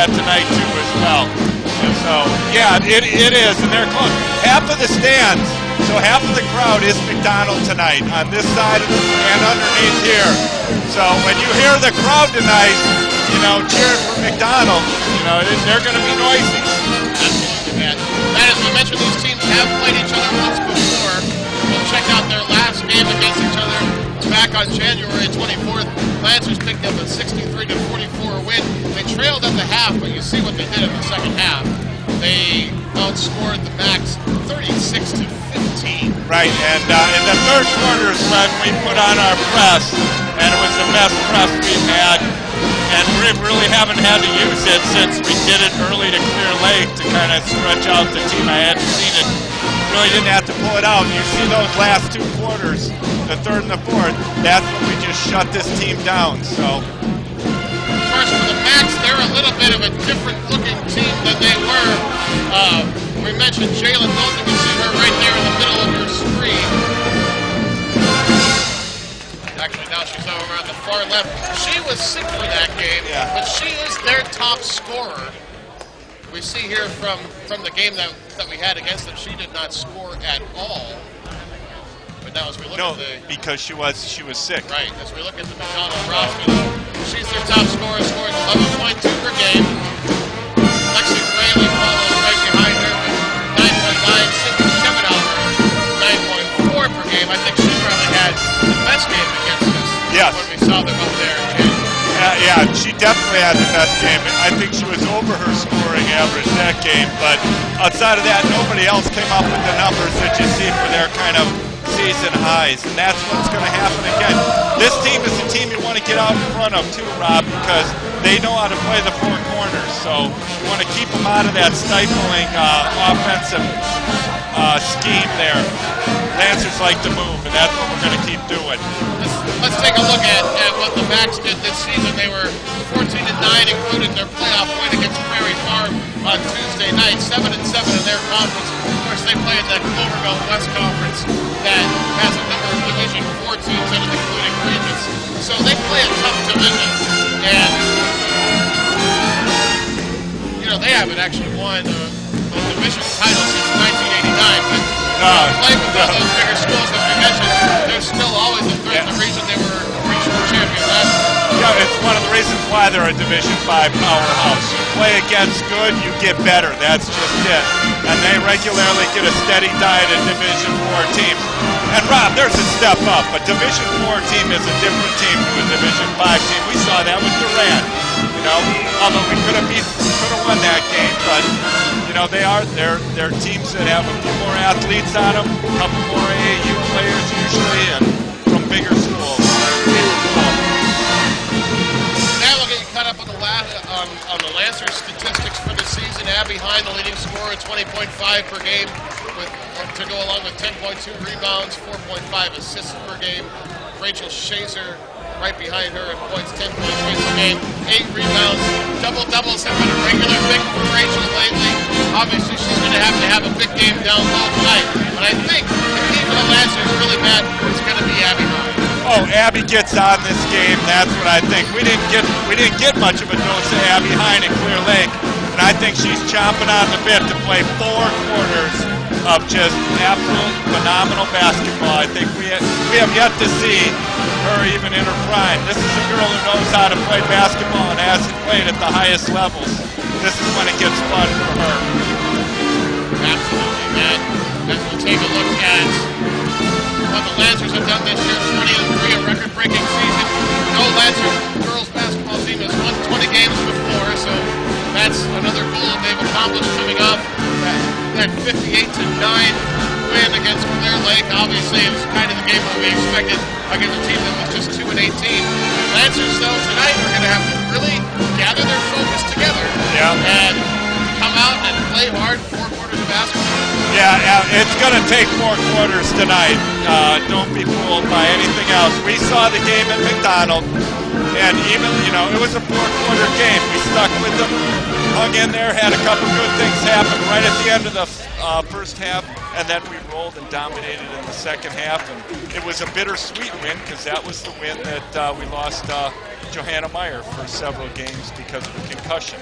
that tonight too as well. And so, yeah, it is, and they're close. Half of the stands, so half of the crowd is McDonell tonight on this side and underneath here. So when you hear the crowd tonight, cheering for McDonell, they're going to be noisy. Absolutely, Matt. Matt, as we mentioned, these teams have played each other once before. We'll check out their last game against each other back on January 24th. Lancers picked up a 63-44 win. They trailed at the half, but you see what they did in the second half. They outscored the Macks 36-15. Right, and in the third quarter is when we put on our press, and it was the best press we've had, and we really haven't had to use it since we did it early to Clear Lake to kind of stretch out the team. I hadn't seen it. Really didn't have to pull it out. You see those last two quarters, the third and the fourth, that's when we just shut this team down. So, of course, for the Macks, they're a little bit of a different looking team than they were. We mentioned Jalen Mills. You can see her right there in the middle of your screen. Actually, now she's over on the far left. She was sick for that game, but she is their top scorer. We see here from the game that we had against them, she did not score at all. But now as we look at the... because she was sick. Right, as we look at the McDonell roster, she's their top scorer, scoring 11.2 per game. Lexi Fraley follows right behind her with 9.9. Cindy Cheminov, 9.4 per game. I think she probably had the best game against us when we saw them up there. Yeah, she definitely had the best game. I think she was over her scoring average that game, but outside of that, nobody else came up with the numbers that you see for their kind of season highs, and that's what's going to happen again. This team is the team you want to get out in front of too, Rob, because they know how to play the four corners, so you want to keep them out of that stifling offensive scheme there. Lancers like to move, and that's what we're going to keep doing. Let's take a look at what the Macks did this season. They were 14-9, including their playoff win against Prairie Farm on Tuesday night. 7-7 in their conference. Of course, they play in that Cloverville West Conference that has a number of Division 4 teams in it, including Regents. So they play a tough division, and they haven't actually won a division title since 1989. But play with those bigger schools, as we mentioned, they're still always a threat. The reason they were a regional champion last year. Yeah, it's one of the reasons why they're a Division 5 powerhouse. You play against good, you get better. That's just it. And they regularly get a steady diet of Division 4 teams. And Rob, there's a step up. A Division 4 team is a different team to a Division 5 team. We saw that with Durant. Although we could have won that game, but they're teams that have a few more athletes on them, a couple more AAU players usually, and from bigger schools. Now we'll get you caught up on the Lancers statistics for the season. Abby Hine, the leading scorer, 20.5 per game, to go along with 10.2 rebounds, 4.5 assists per game. Rachel Schaser right behind her at points, 10 points per game, 8 rebounds. Double-doubles have been a regular thing for Rachel lately. Obviously, she's going to have a big game down low tonight. But I think the key for the Lancers really, Matt, is going to be Abby Hine. Oh, Abby gets on this game. That's what I think. We didn't get much of a dose of Abby Hine at Clear Lake, and I think she's chomping on the bit to play 4 quarters of just absolute phenomenal basketball. I think we have yet to see her even in her prime. This is a girl who knows how to play basketball and hasn't played at the highest levels. This is when it gets fun for her. Absolutely, Matt. As we take a look at what the Lancers have done this year, 20-3, a record-breaking season. No Lancer girls basketball team has won 20 games before, so that's another goal they've accomplished coming off that 58-9 win against Clear Lake. Obviously, it was kind of the game that we expected against a team that was just 2-18. Lancers, though, tonight are going to have to really gather their focus together and come out and play hard 4 quarters of basketball. Yeah, it's going to take 4 quarters tonight. Don't be fooled by anything else. We saw the game at McDonell, and even, it was a 4-quarter game. We stuck with them, hung in there, had a couple good things happen right at the end of the first half, and then we rolled and dominated in the second half. And it was a bittersweet win because that was the win that we lost Johanna Meyer for several games because of a concussion.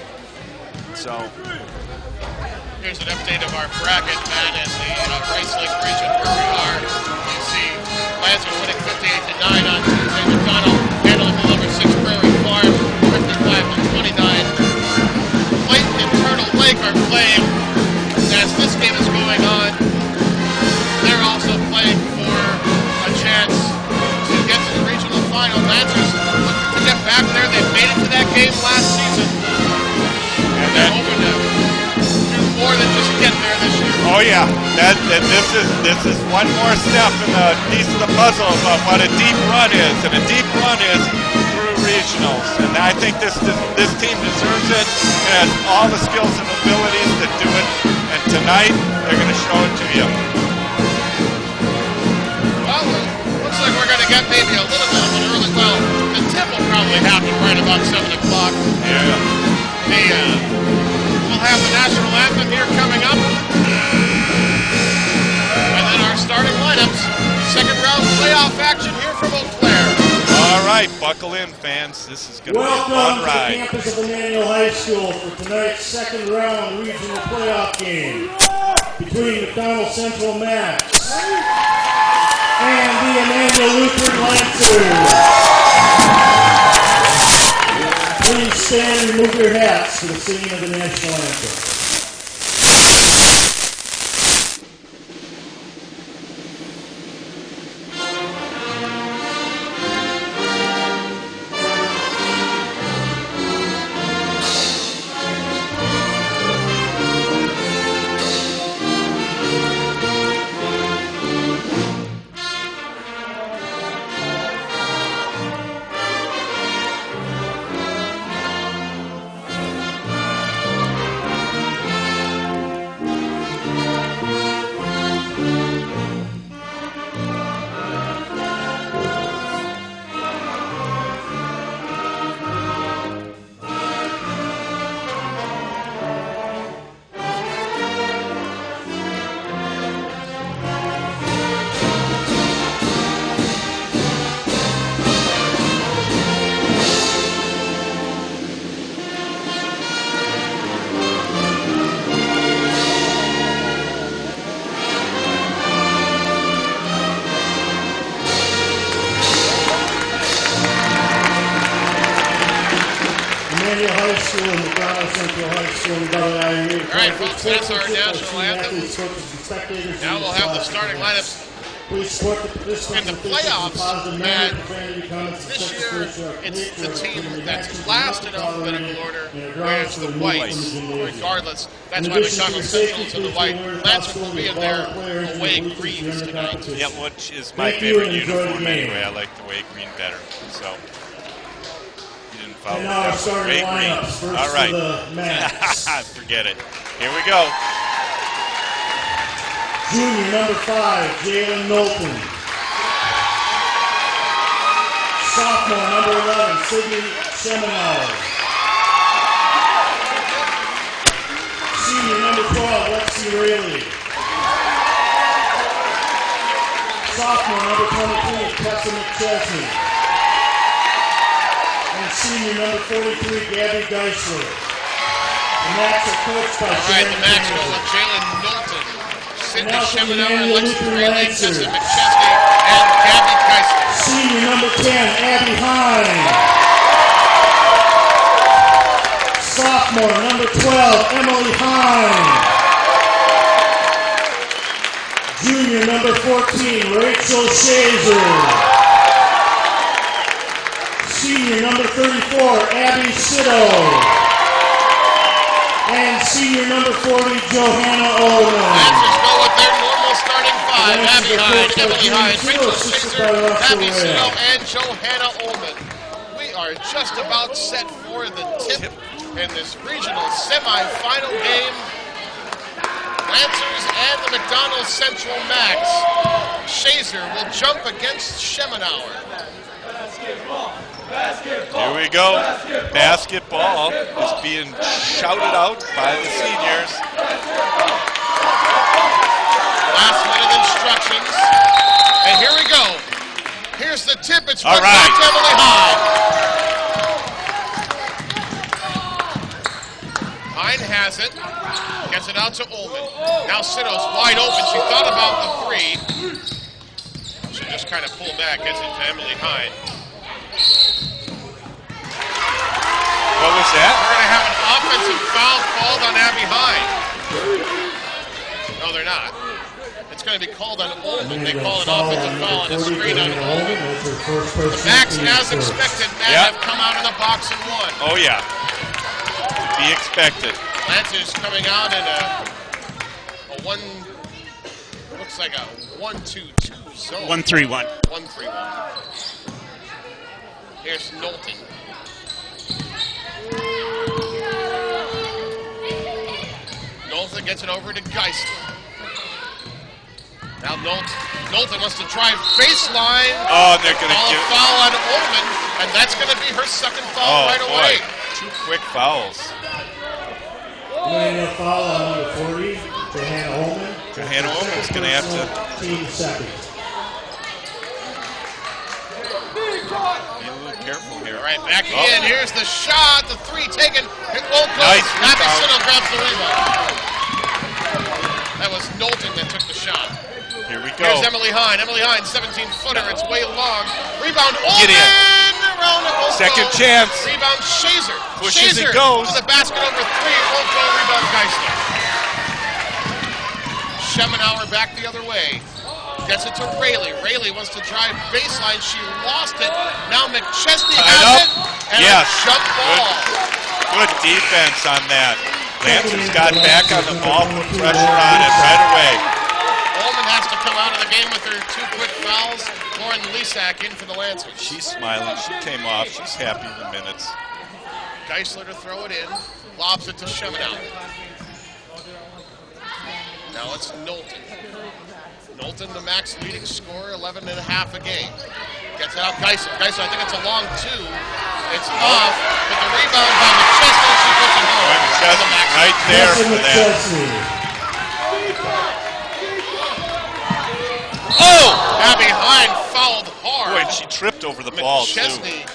So here's an update of our bracket, Matt, in the Rice Lake region where we are. You see Lancers winning 58-9 on Tuesday. McDonell handling the number 6 Prairie Farm 55-29. Clayton and Turtle Lake are playing as this game is going on. They're also playing for a chance to get to the regional final. Lancers looking to get back there. They made it to that game last season. And they're hoping to do more than just get there this year. oh yeah, this is one more step in the piece of the puzzle of what a deep run is, and a deep run is through regionals. And I think this team deserves it. It has all the skills and abilities to do it. And tonight they're going to show it to you. Well, looks like we're going to get maybe a little bit of an early. Well, the tip will probably happen right about 7 o'clock. Yeah. We'll have the national anthem here coming up. And then our starting lineups. Second round playoff action here from Eau Claire. All right, buckle in, fans. This is going to be a fun ride. Welcome to the campus of Immanuel High School for tonight's second round regional playoff game between McDonell Central Macks and the Immanuel Lancers. Please stand and remove your hats for the singing of the national anthem. All right, folks, that's our national anthem. Now we'll have the starting lineups in the playoffs. And this year, it's the team that's last in alphabetical order wears the white, regardless. That's why McDonell Central is in the white. Lancers will be in their away greens tonight. Yeah, which is my favorite uniform anyway. I like the away green better. So. And now our starting lineups. First all right. for the Macks. Forget it. Here we go. Junior number 5, Jalen Knowlton. Sophomore number 11, Sydney Schemenauer. Senior number 12, Lexi Rayleigh. Sophomore number 23, Tessa McChesney. And senior number 43, Gabby Geisler. The Macks are coached by all right, the Macks go with Jalen Knowlton, Sydney Schemenauer, Lexi Rayleigh, Tessa McChesney, and Gabby Geisler. Senior number 10, Abby Hine. Sophomore number 12, Emily Hine. Junior number 14, Rachel Schaser. Senior number 34, Abby Sitto. And senior number 40, Johanna Ullman. Lancers go with their normal starting 5. Abby Hine, Emily Hine, Rachel Schaser, Abby Sitto, and Johanna Ullman. We are just about set for the tip in this regional semifinal game. Lancers and the McDonell Central Macks. Schaser will jump against Schemenauer. Here we go. Basketball is being shouted out by the seniors. Last minute instructions. And here we go. Here's the tip. It's all one right. back to Emily Hine. Hine has it. Gets it out to Ullman. Now Sitto's wide open. She thought about the three. She just kind of pulled back. Gets it to Emily Hine. What was that? We're going to have an offensive foul called on Abby Hine. No, they're not. It's going to be called on Ullman. They call an offensive foul on a screen on Ullman. The Macks, as expected, have come out of the box and won. Oh, yeah. To be expected. Lancers coming out in a one, looks like a 1-2-2 zone. 1-3-1. 1-3-1. Here's Knowlton. Knowlton gets it over to Geisler. Now Knowlton wants to try baseline. Oh, they're going to give a foul on Ullman, and that's going to be her second foul right away. 2 quick fouls. Doing a foul on number 40, Johanna Ullman. Johanna Ullman's going to have to. Team seconds. Be a little careful here. All right, back again. Here's the shot. The three taken. It won't go. Nice Abby rebound. Sitto grabs the rebound. That was Knowlton that took the shot. Here we go. Here's Emily Hine. Emily Hine, 17-footer. It's way long. Rebound. Get in. Around it won't Second go. chance. Rebound Schaser. Pushes Schaser and goes. to the basket over three. It won't go. Rebound Geisler. Schemenauer back the other way. Gets it to Rayleigh. Rayleigh wants to drive baseline. She lost it. Now McChesney has it. And a jump ball. Good defense on that. Lancers got back on the ball, put pressure on it right away. Ullman has to come out of the game with her 2 quick fouls. Lauren Lisak in for the Lancers. She's smiling. She came off. She's happy in the minutes. Geisler to throw it in. Lobs it to Schemenauer. Now it's Knowlton. Knowlton, the Macks leading scorer, 11 and a half a game. Gets it out Geisler. Geisler, I think it's a long 2. It's off, but the rebound by McChesney, she puts it home. McChesney right there for that. Oh! Abby Hine fouled hard. Boy, and she tripped over the ball, too. McChesney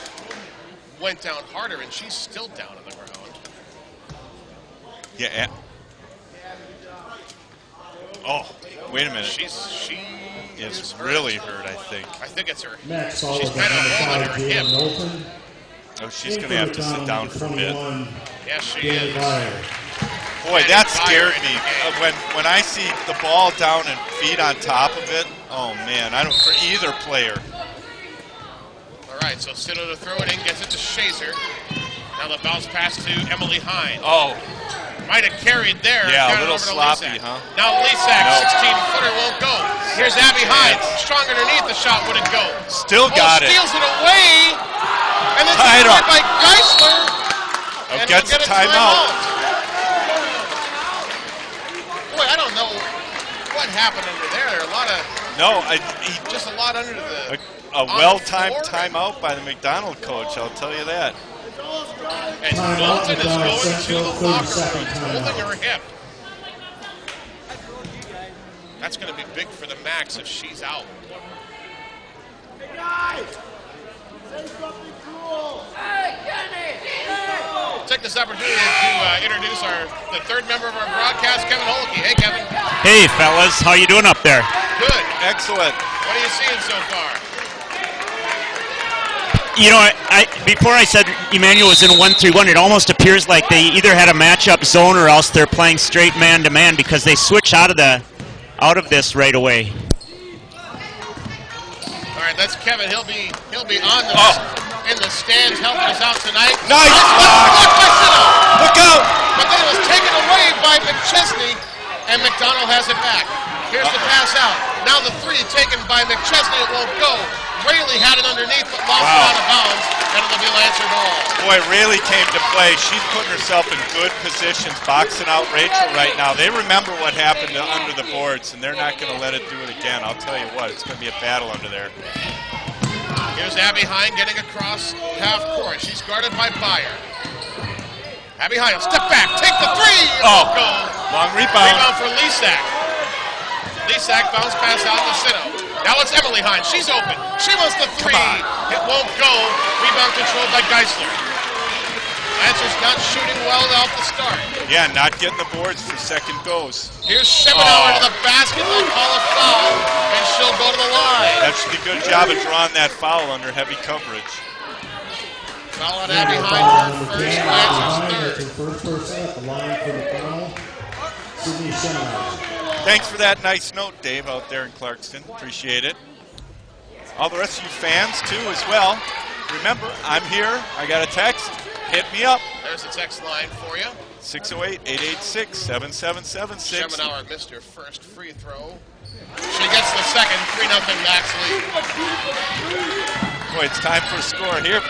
went down harder, and she's still down on the ground. Yeah. Oh, wait a minute. She is really hurt, I think. I think it's her. Max She's kind of rolling her hip. Oh, she's going to have to sit down for a bit. Yes, she is. Boy, that scared me. When I see the ball down and feet on top of it, oh, man, I don't for either player. All right, so Sitto to throw it in, gets it to Schaser. Now the bounce pass to Emily Hine. Oh. Might have carried there. Yeah, got a little it over to sloppy, Lisak. huh? Now Lisak, 16-footer, won't go. Here's Abby Hine. Strong underneath, the shot wouldn't go. Still got it. Steals it away. And then Tied it's up by Geisler. Oh, And gets he'll a get a timeout. Boy, I don't know what happened under there. There are a lot of... No, just a lot under the... A well-timed timeout by the McDonell coach, I'll tell you that. And Knowlton is going to the locker room, holding her hip. That's going to be big for the Macks if she's out. Take this opportunity to introduce the third member of our broadcast, Kevin Hulke. Hey, Kevin. Hey, fellas. How you doing up there? Good. Excellent. What are you seeing so far? You know, before I said Immanuel was in 1-3-1, it almost appears like they either had a matchup zone or else they're playing straight man-to-man because they switch out of this right away. All right, that's Kevin. He'll be on in the stands helping us out tonight. Nice block. Look out! But then it was taken away by McChesney, and McDonell has it back. Here's the pass out. Now the three taken by McChesney. It won't go. Rayleigh had it underneath, but lost it out of bounds, and it'll be Lancer ball. Boy, Rayleigh came to play. She's putting herself in good positions, boxing out Rachel right now. They remember what happened under the boards, and they're not going to let it do it again. I'll tell you what, it's going to be a battle under there. Here's Abby Hine getting across half court. She's guarded by Byer. Abby Hine, step back, take the three. Oh, go. Long rebound. Rebound for Lisak. Lisak bounce pass out to Sitto. Now it's Emily Hine. She's open. She wants the three. It won't go. Rebound controlled by Geisler. Lancers not shooting well off the start. Yeah, not getting the boards for second goes. Here's Schemenauer to the basket. They'll call a foul, and she'll go to the line. That should be a good job of drawing that foul under heavy coverage. Foul on Abby Hine, first, Lancers That's third. her first person at the line for McDonell. Sydney Schemenauer. Thanks for that nice note, Dave, out there in Clarkston. Appreciate it. All the rest of you fans, too, as well. Remember, I'm here. I got a text. Hit me up. There's the text line for you. 608-886-7776. Schemenauer missed her first free throw. She gets the second, 3-0 Macks lead. Boy, it's time for a score here.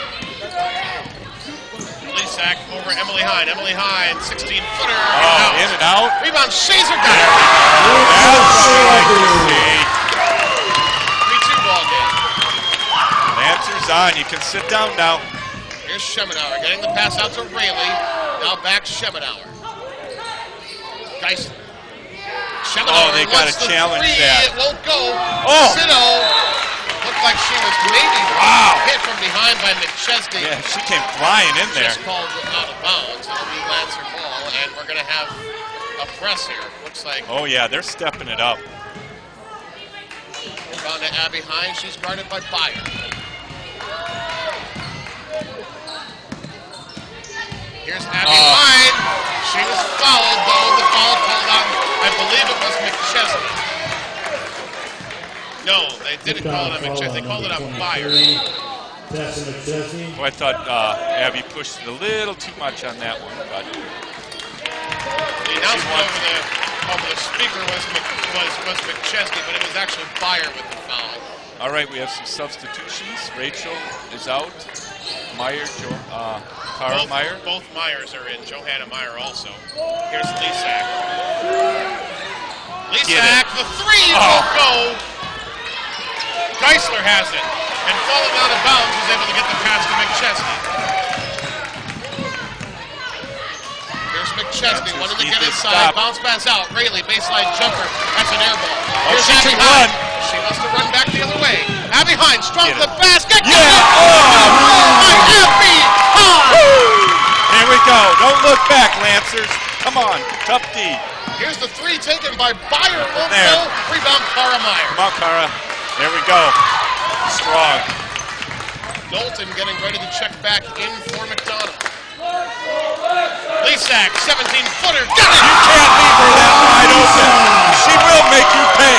Lisak over Emily Hine. Emily Hine, 16-footer. Oh, in and out. Rebound, Schaser got it. That's what I like to see. 3-2 ball game. Lancers on. You can sit down now. Here's Schemenauer getting the pass out to Rayleigh. Now back Schemenauer. Geisler. Schemenauer They got to wants the challenge three. that. It won't go. Oh. Sino looked like she was maybe hit from behind by McChesney. Yeah, she came flying in there. Just called out of bounds. It'll be Lancer ball, and we're going to have a press here. Looks like. Oh, yeah, they're stepping it up. Down to Abby Hine. She's guarded by Byer. Here's Abby Hine. She was fouled, though. The foul called on, I believe it was McChesney. No, they didn't call it on McChesney. They called it on Byer. Tessa McChesney. Well, I thought Abby pushed it a little too much on that one, but The announcement over the speaker was McChesney, but it was actually Byer with the foul. all right, we have some substitutions. Rachel is out. Cara Meyer. Both Myers are in. Johanna Meyer also. Here's Lisak. Lisak, the three won't go. Geisler has it. And falling out of bounds, was able to get the pass to McChesney. Here's McChesney, wanting to get inside. Bounce pass out. Rayleigh, baseline jumper. That's an air ball. Here's she Abby can Hine. run. She must have run back the other way. Abby Hine, strong to Get the basket. Yeah. Abby Hine. Here we go. Don't look back, Lancers. Come on. Tough D. Here's the three taken by Byer. Won't There. go. Rebound, Cara Meyer. Come on, Cara. There we go. Strong. Knowlton getting ready to check back in for McDonell. Lisak, 17-footer. Got it! You can't leave her that wide open. She will make you pay.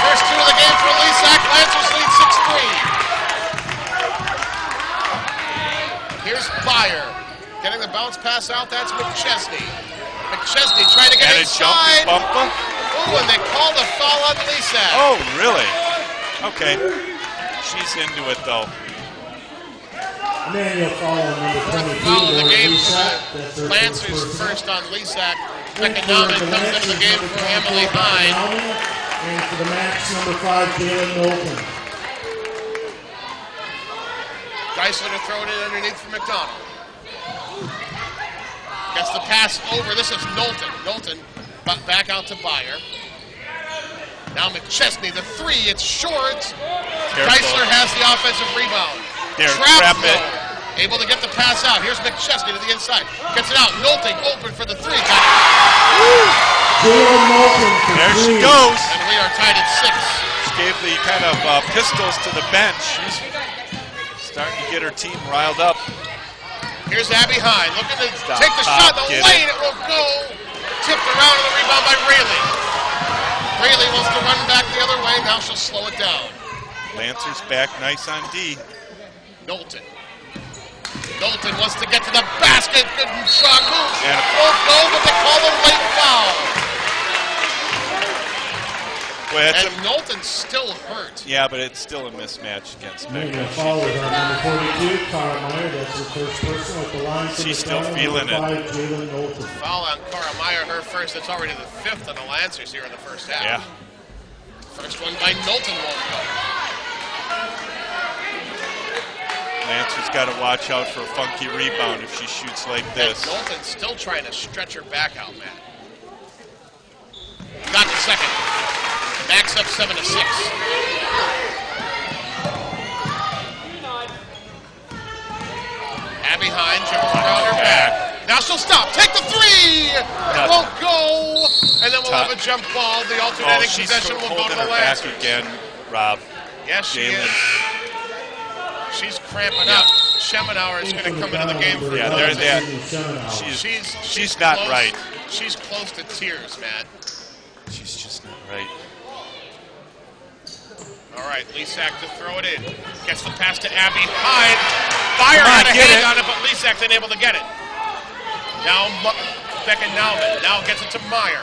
First two of the game for Lisak. Lancers lead 6-3. Here's Byer. Getting the bounce pass out. That's McChesney. McChesney trying to get And a jumpy inside. bumper. Oh, and they called a foul on Lisak. Oh, really? Okay. She's into it, though. Immanuel Lancers, number 22. Foul in the game Lisak. for That's the her Lancers first first on Lisak. person. McDonell comes into the game for Emily Hine. And for the Macks, number 5, Jalen Knowlton. Geisler to throw it in underneath for McDonell. Gets the pass over. This is Knowlton. Knowlton back out to Byer. Now McChesney, the three. It's short. Geisler has the offensive rebound. There, Trap trap it. though. Able to get the pass out. Here's McChesney to the inside. Gets it out. Knowlton open for the three. Got it. Jalen Knowlton for There she 3. goes. And we are tied at 6. She gave the kind of pistols to the bench. She's starting to get her team riled up. Here's Abby Hine looking to Stop, take the shot in the get lane. It won't go. Tipped around on the rebound by Rayleigh. Rayleigh wants to run back the other way. Now she'll slow it down. Lancers back nice on D. Knowlton. Knowlton wants to get to the basket. Good shot move. And Won't go, but they call a late foul. boy, that's And Knowlton's still hurt. yeah, but it's still a mismatch against Immanuel Becca. Lancers on number 42, Cara Meyer. That's her first person with the line. for She's still McDonell, feeling number it. 5, Jalen Knowlton. Foul on Cara Meyer, her first. That's already the 5th on the Lancers here in the first half. Yeah. First one by Knowlton won't go. Lancers got to watch out for a funky rebound if she shoots like this. And Knowlton's still trying to stretch her back out, Matt. Got the second. Macks up 7-6. Abby Hine dribbles around her back. Now she'll stop. Take the three. It won't go. And then we'll have a jump ball. The alternating possession will go to the Lancers. Back again, Rob. Yes, she is. She's cramping up. Schemenauer is going to come into the game for there's that. She's not close, right. She's close to tears, man. She's just not right. All right, Lisak to throw it in. Gets the pass to Abby Hine. Fire had a hand on it, but Lisak didn't able to get it. Now Becca Nauman. Now gets it to Meyer.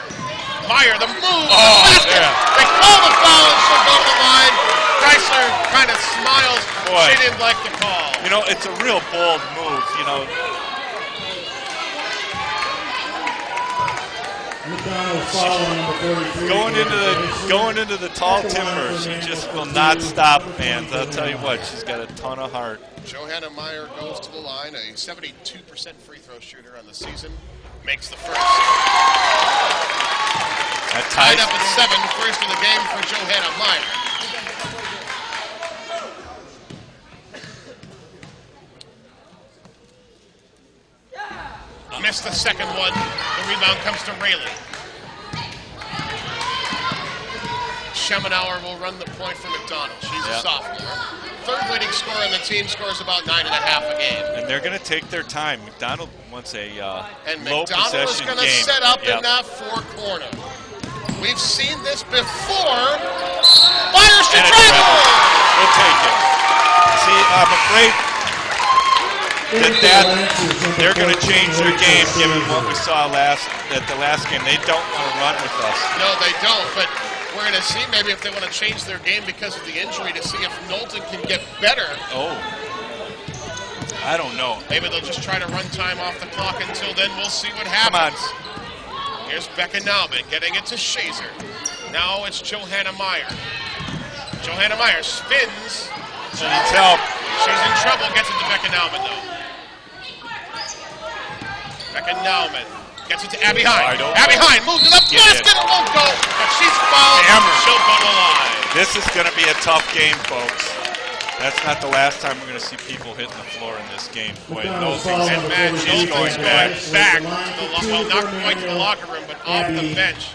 Meyer, the move. Oh, the basket. yeah. They call the foul and she'll go to the line. Chrysler kind of smiles. Boy. She didn't like the call. You know, it's a real bold move, you know. Going into the tall timber, she just will not stop, fans. I'll tell you what, she's got a ton of heart. Johanna Meyer goes to the line, a 72% free throw shooter on the season, makes the first. That tied up at 7, first of the game for Johanna Meyer. Missed the second one. The rebound comes to Rayleigh. Schemenauer will run the point for McDonell. She's a sophomore. Third leading scorer on the team, scores about 9.5 a game. And they're going to take their time. McDonell wants a and low McDonell possession is going to game. set up in that four-corner. We've seen this before. Fires to dribble! We'll take it. See, I'm afraid that they're going to change their game given what we saw at the last game. They don't want to run with us. No, they don't, but we're going to see maybe if they want to change their game because of the injury to see if Knowlton can get better. Oh. I don't know. Maybe they'll just try to run time off the clock. Until then, we'll see what happens. Come on. Here's Becca Nauman getting it to Schaser. Now it's Johanna Meyer. Johanna Meyer spins. She needs help. She's in trouble. Gets it to Becca Nauman, though. Becca Nauman gets it to Abby Hine. Abby Hine moves to the basket. It won't go. But she's fouled. She'll go to the line. This is going to be a tough game, folks. That's not the last time we're going to see people hitting the floor in this game. Boy, no things. And Matt, she's going back to the well, not quite to the locker room, but off the bench.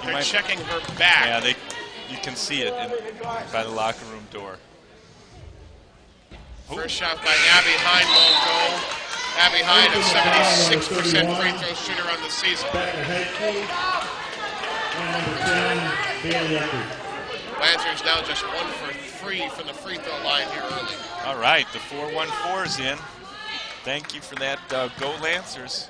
They're checking her back. Yeah, you can see it by the locker room door. First shot by Abby Hine won't go. Abby Hine, a 76% free throw shooter on the season. Lancers now just 1 for 3 from the free throw line here early. All right, the 4-1-4 is in. Thank you for that, go Lancers.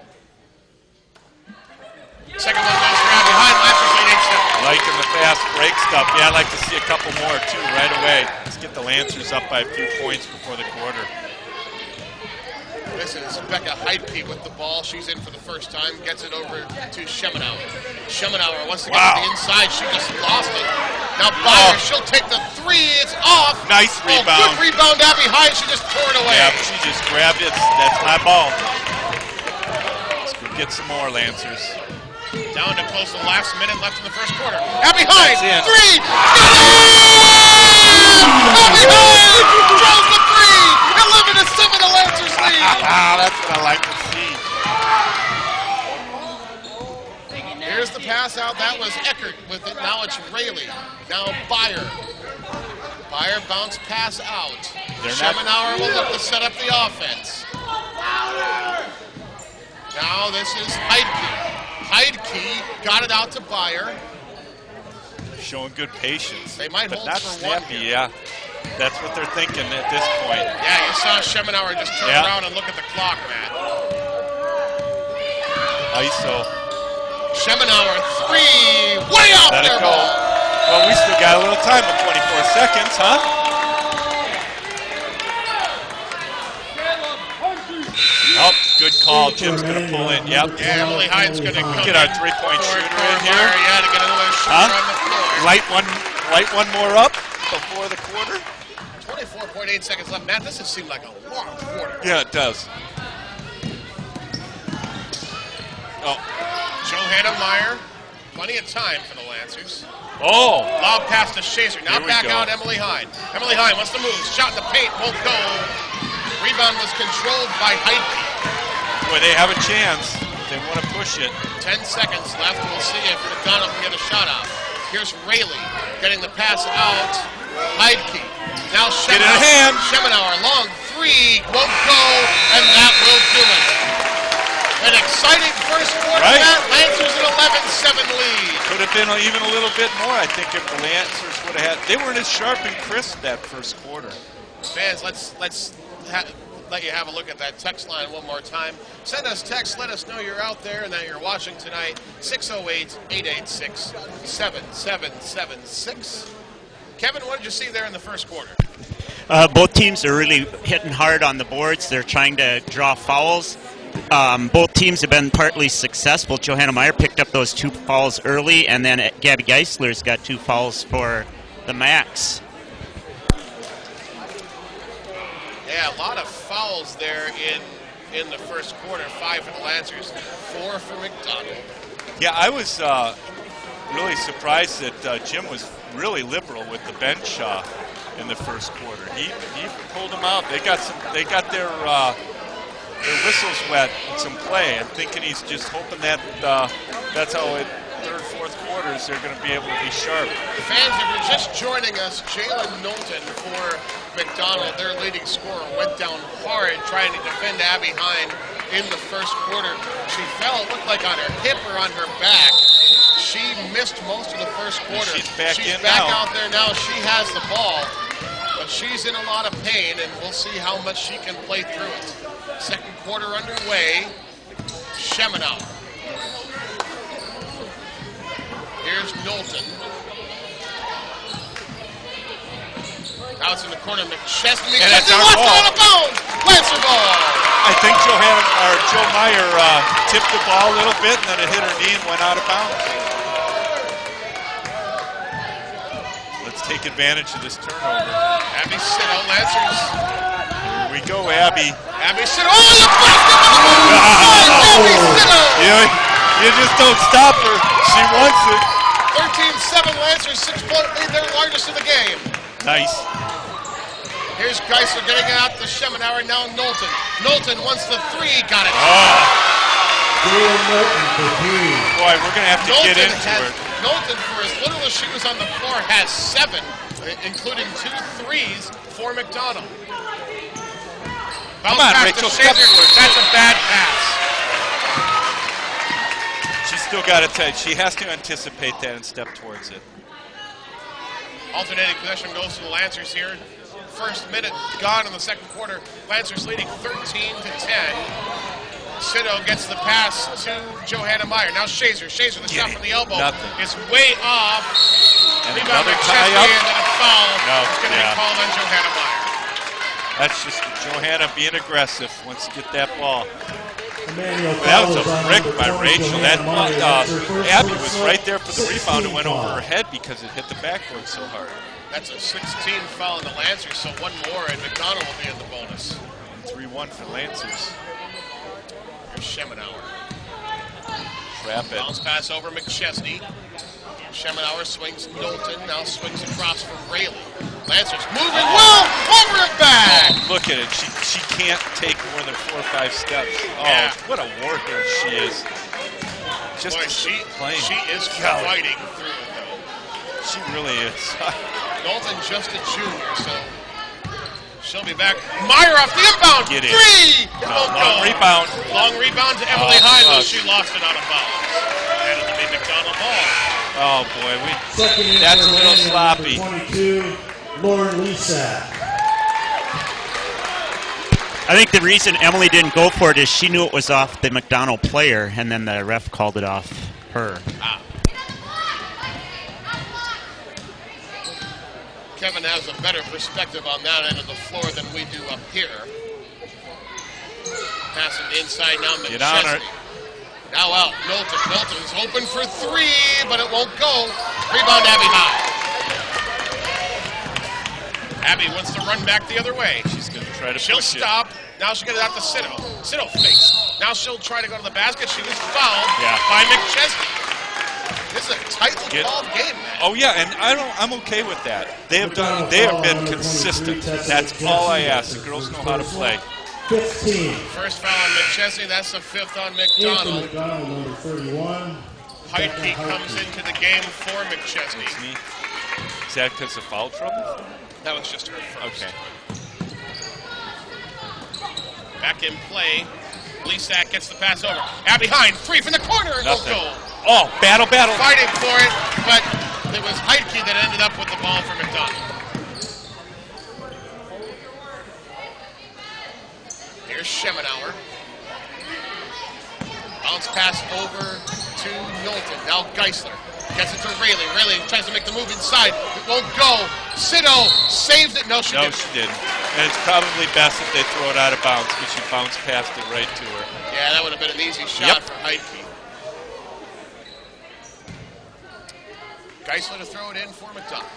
Second one goes for Abby Hine. Lancers lead 8-7. Liking the fast break stuff. Yeah, I'd like to see a couple more, too, right away. Let's get the Lancers up by a few points before the quarter. This is Becca Heidke with the ball. She's in for the first time. Gets it over to Schemenauer. Schemenauer wants to get to the inside. She just lost it. Now Byer, she'll take the three. It's off. Nice rebound. Good rebound, Abby Hine. She just tore it away. Yeah, she just grabbed it. That's my ball. Let's go get some more, Lancers. Down to close to the last minute left in the first quarter. Abby Hine, three! Abby Hine draws the three! 11-7, the Lancers lead! That's what I like to see. Here's the pass out. That was Eckert with it. Now it's Rayleigh. Now Byer. Byer bounce pass out. Schemenauer will look to set up the offense. Now this is Heidke. Heidke got it out to Byer. Showing good patience. They might but hold not for snappy, one. Yeah. That's what they're thinking at this point. Yeah, you saw Schemenauer just turn around and look at the clock, Matt. ISO. Schemenauer, three, way out Let there, it go. Well, we still got a little time with 24 seconds, huh? Oh, good call. Jim's going to pull in. Yep. Yeah, Emily Hine's going to come get our three-point shooter in here. Yeah, to get another shooter on the floor. Light one more up before the quarter. 24.8 seconds left. Matt, this has seemed like a long quarter. Yeah, it does. Oh. Johanna Meyer, plenty of time for the Lancers. Oh. Lob pass to Schaser. Now back go. out Emily Hine. Emily Hine wants to move. Shot in the paint. Won't go. Rebound was controlled by Hulke. Boy, they have a chance. They want to push it. 10 seconds left. We'll see if McDonell can get a shot off. Here's Rayleigh getting the pass out. Hulke. Now Get it in hand. Schemenauer, long three, won't go, and that will do it. An exciting first quarter. Right. Matt. Lancers an 11-7 lead. Could have been even a little bit more, I think, if the Lancers would have had. They weren't as sharp and crisp that first quarter. Fans, let's let you have a look at that text line one more time. Send us text. Let us know you're out there and that you're watching tonight. 608-886-7776. Kevin, what did you see there in the first quarter? Both teams are really hitting hard on the boards. They're trying to draw fouls. Both teams have been partly successful. Johanna Meyer picked up those 2 fouls early, and then Gabby Geisler's got 2 fouls for the Macks. Yeah, a lot of fouls there in the first quarter. 5 for the Lancers, 4 for McDonell. Yeah, I was really surprised that Jim was really liberal with the bench in the first quarter. He pulled them out. They got their whistles wet in some play. I'm thinking he's just hoping that that's how it third, fourth quarters they're going to be able to be sharp. Fans, if you're just joining us, Jalen Knowlton for McDonell, their leading scorer, went down hard trying to defend Abby Hine in the first quarter. She fell, it looked like on her hip or on her back. She missed most of the first quarter. She's back out there now. She has the ball, but she's in a lot of pain, and we'll see how much she can play through it. Second quarter underway. Schemenauer. Here's Knowlton. Out in the corner, McChesney. And it's our lost ball. it out of bounds. Lancer ball. I think Joe Meyer tipped the ball a little bit, and then it hit her knee and went out of bounds. Let's take advantage of this turnover. Abby Sitto, Lancers. Here we go, Abby. Abby Sitto. Oh, you blocked it! Abby Sitto. You just don't stop her. She wants it. 13-7 Lancers, 6-point lead, their largest of the game. Nice. Here's Geisler getting it out to Schemenauer, now Knowlton. Knowlton wants the 3, got it. Boy, we're going to have to get into it. Knowlton, for as little as she was on the floor, has 7, including 2 threes for McDonell. Come on, Rachel, step forward. That's a bad pass. She's still got it tight. She has to anticipate that and step towards it. Alternating possession goes to the Lancers here. First minute gone in the second quarter. Lancers leading 13-10. Sitto gets the pass to Johanna Meyer. Now Schaser. Schaser, the shot from the elbow. Is way off. And Rebound another McChesney, tie-up. and then a foul. No, It's going to be called on Johanna Meyer. That's just Johanna being aggressive once you get that ball. That was a brick by Rachel. That Abby was right there for the rebound and went over her head because it hit the backboard so hard. That's a 16 foul in the Lancers, so one more, and McDonell will be in the bonus. 3-1 for Lancers. Here's Schemenauer. Trap it. Bounce pass over McChesney. Schemenauer swings Knowlton, now swings across from Rayleigh. Lancers moving well, over and back. Oh, look at it. She can't take more than 4 or 5 steps. Oh, yeah. What a warrior she is. Just Boy, she is fighting through it, though. She really is. Knowlton just a junior, so she'll be back. Meyer off the inbound. Get it. 3! Long rebound. Long rebound to Emily Hine, though she lost it out of bounds. And it'll be McDonell ball. Oh, boy. That's a little sloppy. 22, Lauren Lisa. I think the reason Emily didn't go for it is she knew it was off the McDonell player, and then the ref called it off her. Kevin has a better perspective on that end of the floor than we do up here. Passing inside now, Get on her. Now out, Knowlton. Knowlton is open for 3, but it won't go. Rebound, Abby High. Abby wants to run back the other way. She's going to try to She'll push stop. Now she'll get it out to Sitto. Sitto fakes. Now she'll try to go to the basket. She was fouled by McChesney. This is a tightly called game, man. Oh yeah, and I'm okay with that. They have been consistent. That's all I ask. The girls know how to play. 15. First foul on McChesney. That's the 5th on McDonell. McDonell. Number 31. Heitke comes into the game for McChesney. Is that because of foul trouble? That was just her first. Okay. Back in play. Lisak gets the pass over. Out behind, 3 from the corner, and no goal. Oh, battle. Fighting for it, but it was Heitke that ended up with the ball for McDonell. Here's Schemenauer. Bounce pass over to Knowlton. Now Geisler gets it to Rayleigh. Rayleigh tries to make the move inside. It won't go. Sito saves it. No, she didn't. And it's probably best if they throw it out of bounds because she bounced past it right to her. Yeah, that would have been an easy shot for Heitke. Geisler to throw it in for McDonell.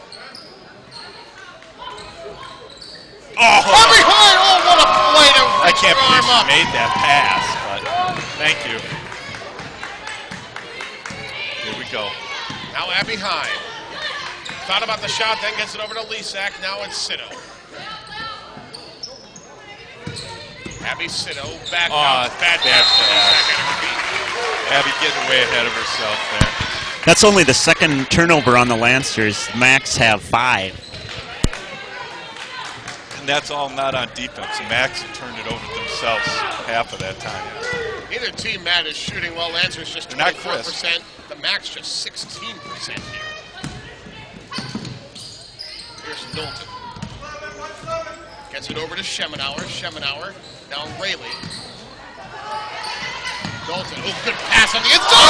Oh! From behind! Oh, what a play to I reach can't her believe arm she up. made that pass, but thank you. Here we go. Now Abby Hine. Thought about the shot, then gets it over to Lisak. Now it's Sito. Abby Sito back out. Bad pass. Abby getting way ahead of herself there. That's only the second turnover on the Lancers. Macks have 5. And that's all not on defense. Macks had turned it over themselves half of that time. Neither team, Matt, is shooting well. Lancers just 24%. The Macks just 16% here. Here's Knowlton. Gets it over to Schemenauer. Schemenauer down Rayleigh. Knowlton. Oh, good pass on the inside. Oh!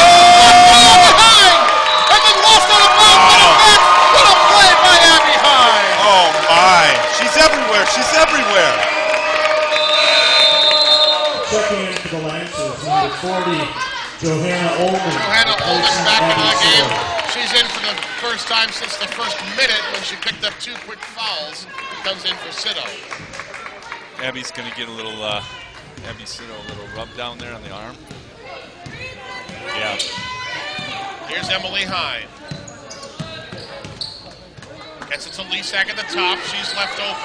Behind! And then lost on a bounce. What a play by Abby Hine. Oh my! She's everywhere. She's everywhere. Checking in for the Lancers, number 40, Johanna Ullman. Johanna Ullman back into the game. She's in for the first time since the first minute when she picked up 2 quick fouls. Comes in for Sito. Abby's gonna get a little, Abby Sito, a little rub down there on the arm. Yeah. Here's Emily Hine. Gets it to Lisak at the top. She's left open.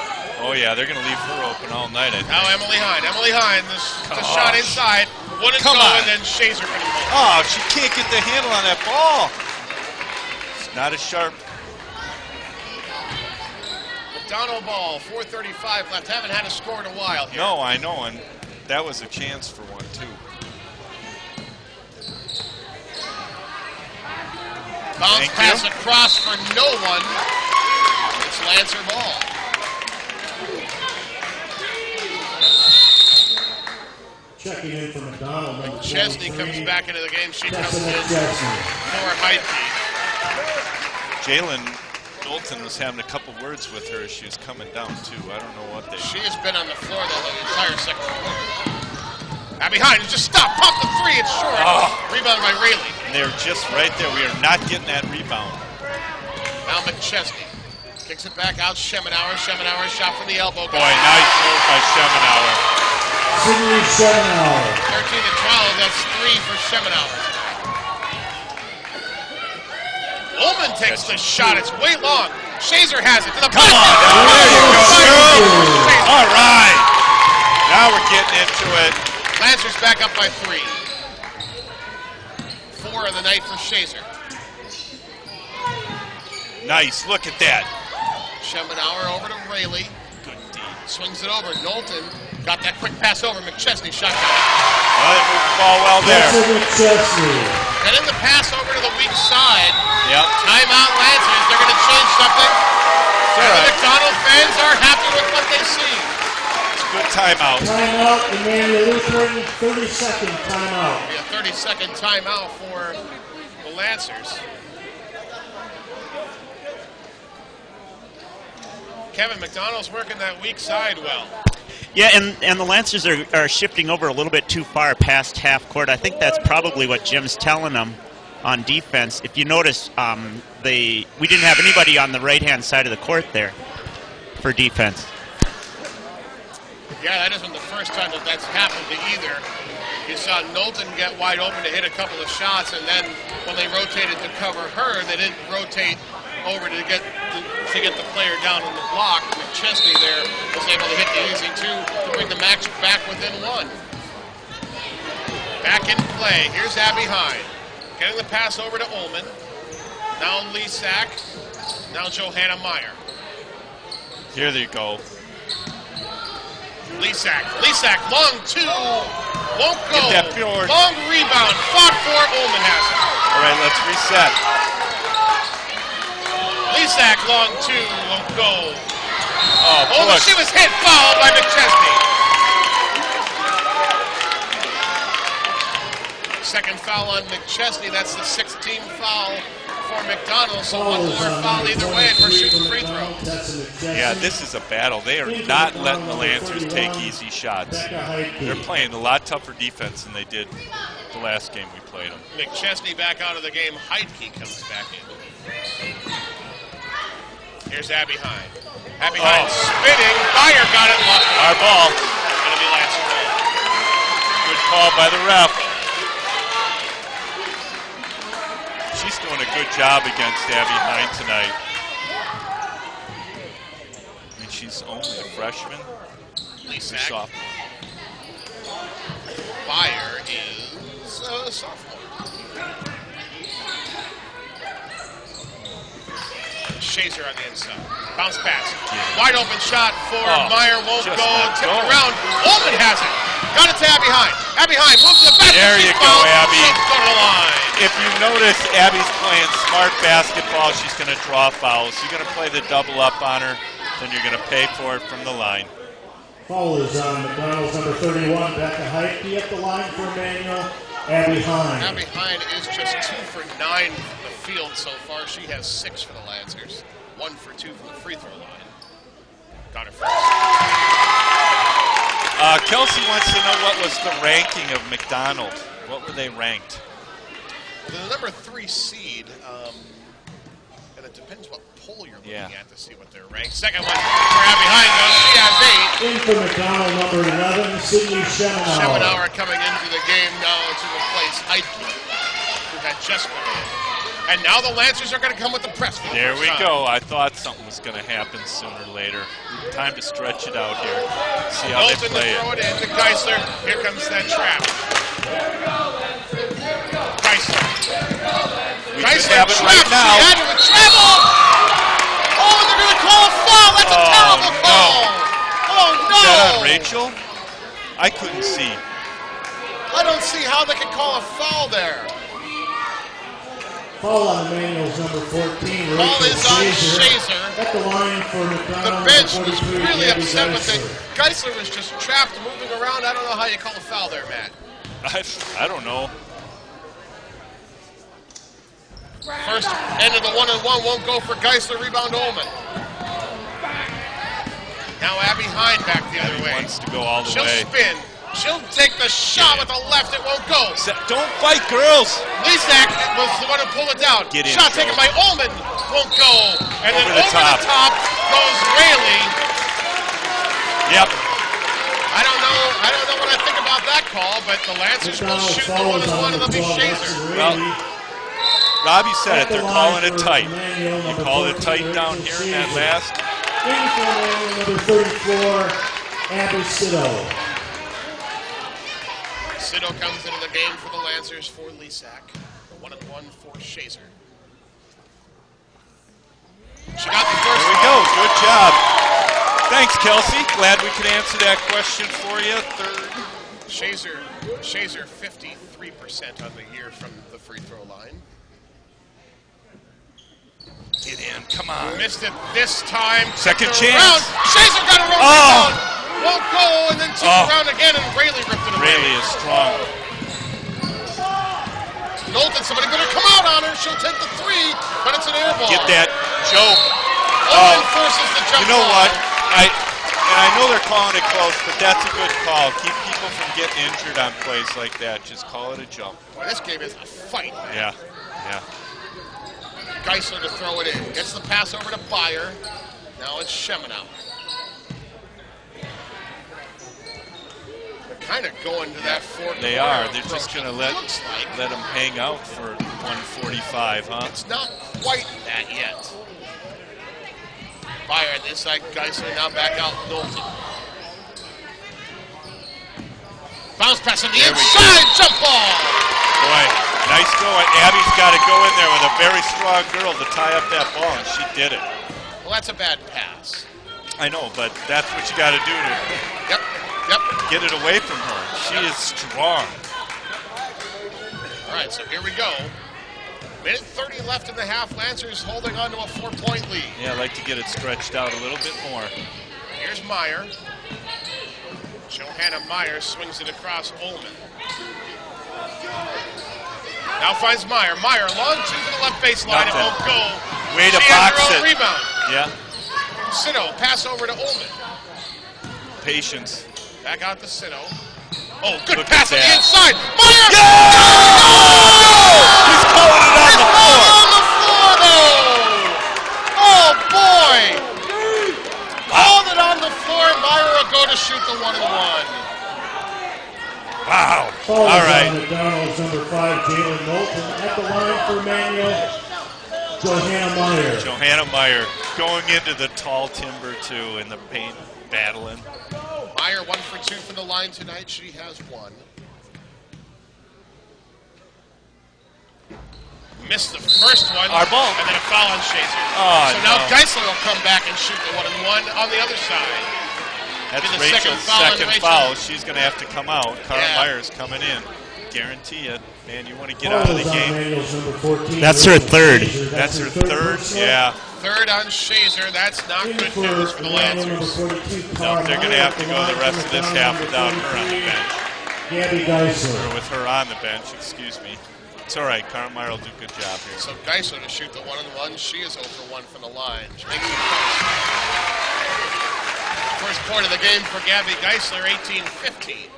Oh yeah, they're gonna leave her open all night, I think. Now Emily Hine. Emily Hine, the shot inside. Wouldn't go, and then Schaser couldn't hold it. Oh, she can't get the handle on that ball. It's not as sharp. McDonell ball, 4:35 left. Haven't had a score in a while here. No, I know, and that was a chance for one too. Bounce pass across for no one. It's Lancer ball. Checking in for McDonell, number Chesney 23. comes back into the game. She comes Tessa in McChesney. for Heitke. Jalen Knowlton was having a couple words with her as she was coming down too. I don't know what they. She has been on the floor the entire second quarter. Abby Hine, just stop, pop the 3, it's short. Rebound by Rayleigh. And they're just right there. We are not getting that rebound. Now McChesney kicks it back out. Schemenauer. Schemenauer shot from the elbow. Boy, nice move by Schemenauer. Sydney Schemenauer. 13 to 12, that's 3 for Schemenauer. Ullman takes the shot, it's way long. Schaser has it to the Come on, there you go. All right. Now we're getting into it. Lancers back up by 3. 4 in the night for Schaser. Nice, look at that. Schemenauer over to Rayleigh. Good D. Swings it over. Knowlton got that quick pass over. McChesney shot. Well, they moved the ball well there. Tessa McChesney. Getting the pass over to the weak side. Yep. Timeout Lancers. They're going to change something. And the McDonell fans are happy with what they see. It's a good timeout. Timeout, Immanuel Lutheran, 30-second timeout. Be a 30-second timeout for the Lancers. Kevin, McDonell's working that weak side well. Yeah, and the Lancers are shifting over a little bit too far past half court. I think that's probably what Jim's telling them on defense. If you notice, we didn't have anybody on the right-hand side of the court there for defense. Yeah, that isn't the first time that that's happened to either. You saw Knowlton get wide open to hit a couple of shots, and then when they rotated to cover her, they didn't rotate over to get the player down on the block. McChesney there was able to hit the easy two to bring the Macks back within one. Back in play. Here's Abby Hine. Getting the pass over to Ullman. Now Lee Sack. Now Johanna Meyer. Here they go. Lee Sack, long two. Won't go. Get that board. Long rebound. Fought for. Ullman has it. All right, let's reset. Lee Sack, long two. Won't go. Oh, Ullman, push. she was hit. Foul by McChesney. Second foul on McChesney. That's the 6th team foul for McDonell. So one more foul either way, and we're shooting free throws. Yeah, this is a battle. They are not letting the Lancers take easy shots. They're playing a lot tougher defense than they did the last game we played them. McChesney back out of the game. Heidke comes back in. Here's Abby Hine. Abby Hine spinning. Meyer got it. Our ball. Gonna be Lancer ball. Good call by the ref. She's doing a good job against Abby Hine tonight. I mean, she's only a freshman. Lisa Sophomore. Meyer is a sophomore. Schaser on the inside. Bounce pass. Wide open shot for Meyer. Won't go. Tipped around. Ullman has it. Got it to Abby Hine. Abby Hine moves to the basket. There you go, Abby. Go to the line. If you notice, Abby's playing smart basketball. She's going to draw fouls. You're going to play the double up on her, then you're going to pay for it from the line. Foul is on McDonell's number 31, Becca Heidke at the line for Immanuel. Abby Hine. Abby Hine is just 2 for 9 from the field so far. She has 6 for the Lancers. 1 for 2 from the free throw line. Got her first. Kelsey wants to know what was the ranking of McDonald. What were they ranked? The number 3 seed, and it depends what poll you're looking at to see what they're ranked. Second one for Abby Hine goes. She has 8. In for McDonell, number 11, Sydney Schemenauer. Schemenauer coming into the game now to replace Heidke, who had just come in. And now the Lancers are going to come with the press. There we go. I thought something was going to happen sooner or later. Time to stretch it out here. See how they play it. Throw it in to Geisler. Here comes that trap. Geisler. Geisler have it right now. She had to travel. Oh, they're going to call a foul. That's a terrible call. Oh, no. Is that on Rachel? I couldn't see. I don't see how they could call a foul there. Foul on Immanuel's number 14. Ball is on Schaser. At the line for McDonell. The bench was 43, really Gabby upset with it. Geisler. Geisler was just trapped, moving around. I don't know how you call a foul there, Matt. I don't know. First end of the 1-on-1 won't go for Geisler. Rebound Ullman. Now Abby Hine back the other way. Wants to go all the She'll way. spin. She'll take the shot with the left. It won't go. Don't fight, girls. Lisak was the one who pulled it down. Get in, shot taken by Ullman. Won't go. And then over the top goes Rayleigh. Yep. I don't know what I think about that call, but the Lancers will shoot the 1-on-1 and they'll be Schaser. Well, Robbie said it. They're calling it tight. You call it tight down here in that last. Number 34, Abby Sido. Sido comes into the game for the Lancers for Lisak. 1-on-1 for Schaser. She got the first. There we go. Good job. Thanks, Kelsey. Glad we could answer that question for you. Third. Schaser 53% on the year from the free throw line. Get in. Come on. Missed it this time. Second Tipped chance. around. Schaser got a roll rebound. Won't go, and then tipped around again, and Rayleigh ripped it away. Rayleigh is strong. Knowlton, somebody better come out on her. She'll take the 3, but it's an air ball. Get that joke. Owen forces the jump You know ball. what? I know they're calling it close, but that's a good call. Keep people from getting injured on plays like that. Just call it a jump. Boy, this game is a fight, man. Yeah. Geisler to throw it in. Gets the pass over to Beyer. Now it's Schemenauer. kind of going to that four. They are. They're just going to let like. them hang out for 145, huh? It's not quite that yet. Fire on this side. Geisler now back out. Knowlton. Bounce pass on the inside. Jump ball. Boy, nice going. Abby's got to go in there with a very strong girl to tie up that ball, and she did it. Well, that's a bad pass. I know, but that's what you got to do to Yep. get it away from her. She is strong. All right, so here we go. Minute 30 left in the half. Lancers holding on to a 4-point lead. Yeah, I'd like to get it stretched out a little bit more. Here's Meyer. Johanna Meyer swings it across Ullman. Now finds Meyer. Meyer, long two to the left baseline. It won't go. Way to she box has her it. own rebound. Yeah. Sino, pass over to Ullman. Patience. Back out to Sino. Oh, good Look pass at on the that. inside. Meyer! He's calling it on the floor. On the floor, though. Oh, boy. Called it on the floor. Meyer will go to shoot the 1-and-1. Wow. Foul All is right. on McDonell's number 5, Jalen Knowlton. At the line for Immanuel, Johanna Meyer. Johanna Meyer going into the tall timber, too, in the paint, battling. Meyer 1 for 2 from the line tonight. She has 1. Missed the first one. Our ball. And then a foul on Schaser. Oh, so now no. Geisler will come back and shoot the 1-and-1 on the other side. That's Be the Rachel's second second foul. She's going to have to come out. Carl Yeah. Meyer's coming in. Guarantee it. Man, you want to get out of the Foul is on game. Immanuel's number 14, That's her Rachel third. Schaser. That's her third. personal. Yeah. Third on Shazer. That's not In good news for the Immanuel number Lancers. 42, No, Carl they're going to Meyer. have to go the rest of this half without her on the bench. Gabby Geisler. Or with her on the bench, excuse me. It's all right. Carl Meyer will do a good job here. So Geisler to shoot the 1-and-1. She is 0 for 1 from the line. She makes it close. First point of the game for Gabby Geisler, 18-15.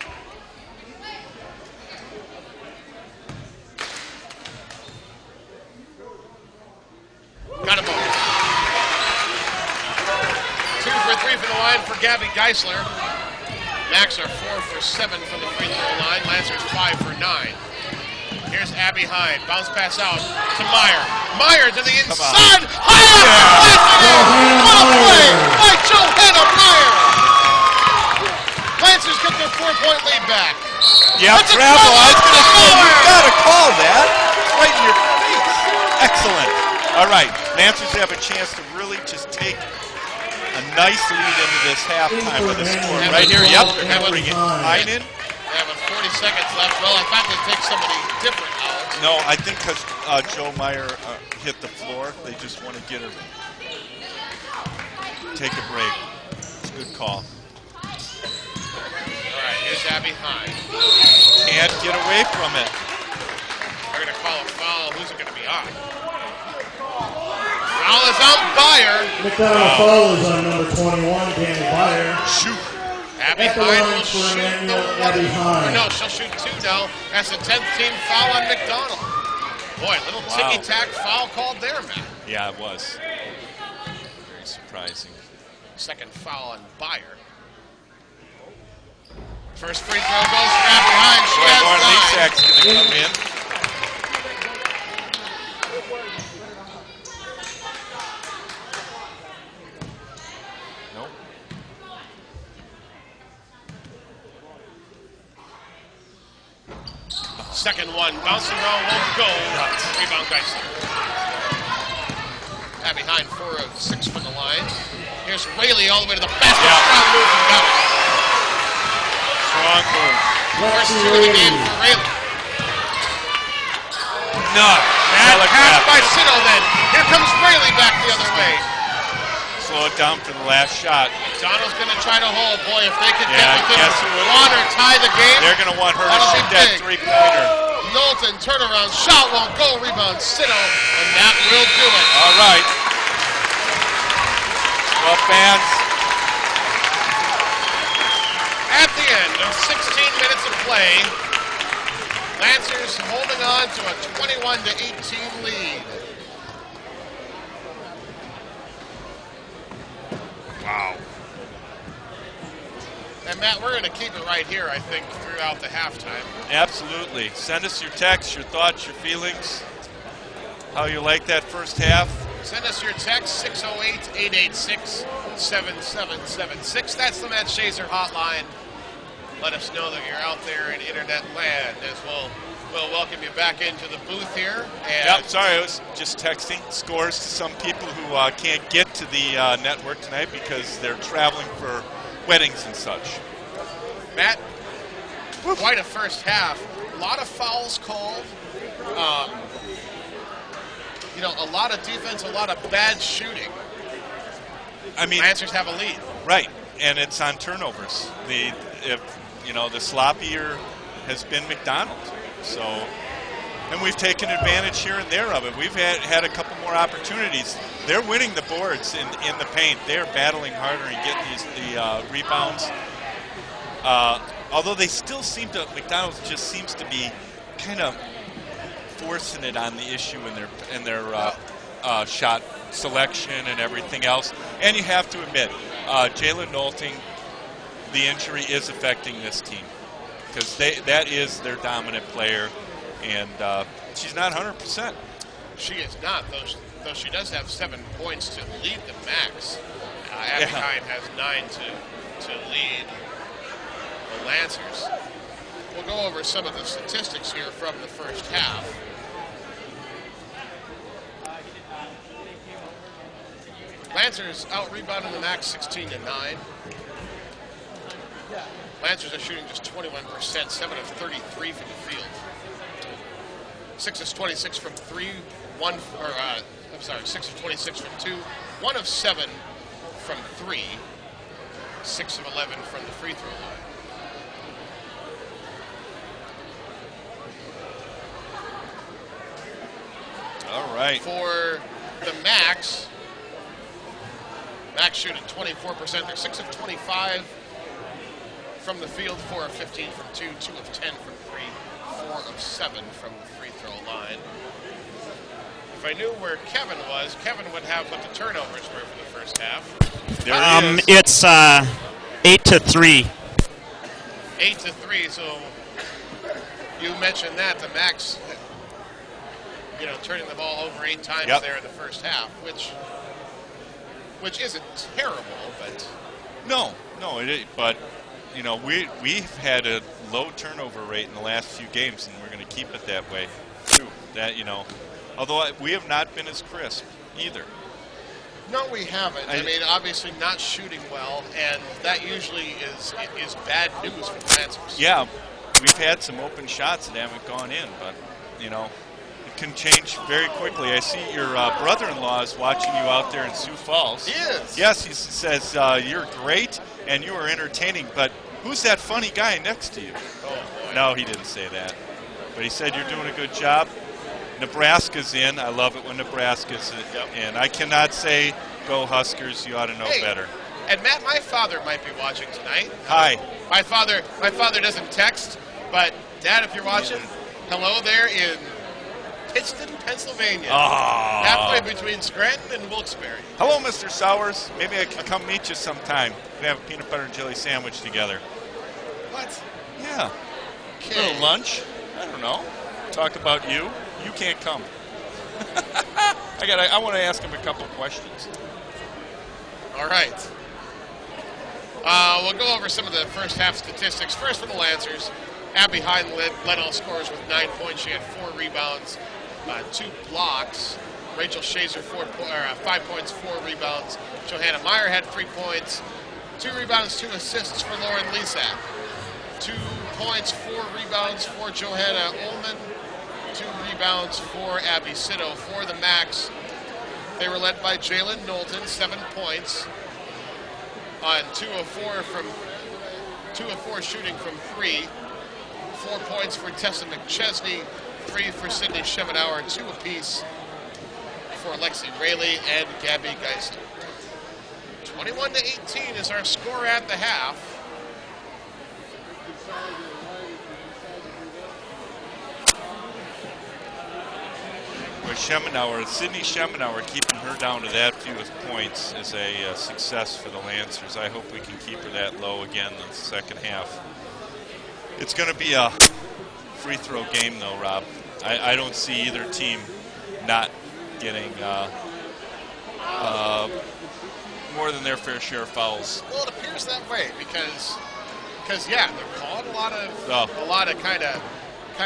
Got him over. 2 for 3 from the line for Gabby Geisler. Macks are 4 for 7 from the free throw line. Lancers 5 for 9. Here's Abby Hyde. Bounce pass out to Meyer. Meyer to the inside. High What a play by Johanna Meyer. Lancers get their 4-point lead back. Yeah, That's a travel. I was going to say, travel. you got to call that. It's right in your face. Excellent. All right, Lancers have a chance to really just take a nice lead into this halftime with a score. Right here, yep, they're going to bring it Hyde in. They have 40 seconds left. Well, I thought they'd take somebody different out. No, I think because Joe Meyer hit the floor, they just want to get her, take a break. It's a good call. All right, here's Abby Hyde. Can't get away from it. They're going to call a foul. Who's it going to be on? Foul is on Meyer. McDonell foul is on number 21, Danny Meyer. Shoot. Abby At the Hyde line will for shoot the Immanuel, one. Abby Hyde. Or no, she'll shoot 2 now. That's the 10th team foul on McDonell. Boy, little ticky-tack foul called there, man. Yeah, it was. Very surprising. Second foul on Meyer. First free throw goes for Abby Hyde. She has Lauren 9. Lisak's going to come in. Nope. Second one, bouncing around, won't go. Rebound Geisler. Abby Hyde 4 of 6 from the line. Here's Rayleigh all the way to the basket. Yeah. Strong move and got it. Strong move. First 2 of the game for Rayleigh. No. Bad pass by Sino then. Here comes Rayleigh back the other way. Slow it down for the last shot. Donald's going to try to hold. Boy, if they could Yeah, get within guess who it 1 or tie the game. They're going to want her to That'll be shoot that big. three-pointer. Knowlton, turnaround, shot won't go. Rebound, Sino, and that will do it. All right. Well, fans, At the end of 16 minutes of play, Lancers holding on to a 21-18 lead. wow. And And Matt, we're going to keep it right here, I think, throughout the halftime. Absolutely. Send us your texts, your thoughts, your feelings, how you like that first half. Send us your text, 608-886-7776. That's the Matt Schaser hotline. Let us know that you're out there in internet land, as we'll welcome you back into the booth here. And Yeah, sorry, I was just texting scores to some people who can't get to the network tonight because they're traveling for weddings and such. Matt, quite a first half. A lot of fouls called. A lot of defense, a lot of bad shooting. I mean, Lancers have a lead. right, and it's on turnovers. The sloppier has been McDonell. So, and we've taken advantage here and there of it. We've had a couple more opportunities. They're winning the boards in the paint. They're battling harder and getting the rebounds. Although they still McDonald's just seems to be kind of forcing it on the issue in their shot selection and everything else. And you have to admit, Jalen Knowlton, the injury is affecting this team because that is their dominant player, and she's not 100%. She is not, though she does have 7 points to lead the Macks. Abby Hine has 9 to lead the Lancers. We'll go over some of the statistics here from the first half. Lancers out-rebounding the Macks 16-9. Lancers are shooting just 21%, 7 of 33 from the field. 6 of 26 from 3, 6 of 26 from 2, 1 of 7 from 3, 6 of 11 from the free throw line. All right. For the Macks shooting 24%. They're 6 of 25 from the field, 4 of 15 from 2, 2 of 10 from 3, 4 of 7 from the free throw line. If I knew where Kevin was, Kevin would have what the turnovers were for the first half. There it is. It's 8-3. 8-3, so you mentioned that, the Macks, turning the ball over 8 times there in the first half, which isn't terrible, but... No, but we've had a low turnover rate in the last few games, and we're going to keep it that way. Too. That although we have not been as crisp either. No, we haven't. I mean, obviously not shooting well, and that usually is bad news for the Lancers. Yeah, we've had some open shots that haven't gone in, but it can change very quickly. I see your brother-in-law is watching you out there in Sioux Falls. He is. Yes, he says you're great and you are entertaining, but who's that funny guy next to you? Oh, boy. No, he didn't say that. But he said you're doing a good job. Nebraska's in. I love it when Nebraska's in. I cannot say go Huskers. You ought to know better. And Matt, my father might be watching tonight. Hi. My father doesn't text, but Dad, if you're watching, hello there in Pittston, Pennsylvania. Oh. Halfway between Scranton and Wilkes-Barre. Hello, Mr. Sauers. Maybe I can come meet you sometime. We can have a peanut butter and jelly sandwich together. What? Yeah. Okay. A little lunch. I don't know. Talk about you. You can't come. I want to ask him a couple questions. All right. We'll go over some of the first half statistics. First for the Lancers, Abby Hine led all scorers with 9 points. She had 4 rebounds, 2 blocks. Rachel Schaser 5 points, 4 rebounds. Johanna Meyer had 3 points, 2 rebounds, 2 assists for Lauren Lisak. 2 points, 4 rebounds for Johanna Ullman. 2 rebounds for Abby Sitto. For the Macks, they were led by Jalen Knowlton, 7 points on 2 of 4 shooting from 3. 4 points for Tessa McChesney, 3 for Sydney Schemenauer, 2 apiece for Lexi Rayleigh and Gabby Geisler. 21-18 is our score at the half. with Schemenauer, Sydney Schemenauer, keeping her down to that few points is a success for the Lancers. I hope we can keep her that low again in the second half. It's going to be a free throw game, though, Rob. I don't see either team not getting more than their fair share of fouls. Well, it appears that way because yeah, they're calling a lot of kind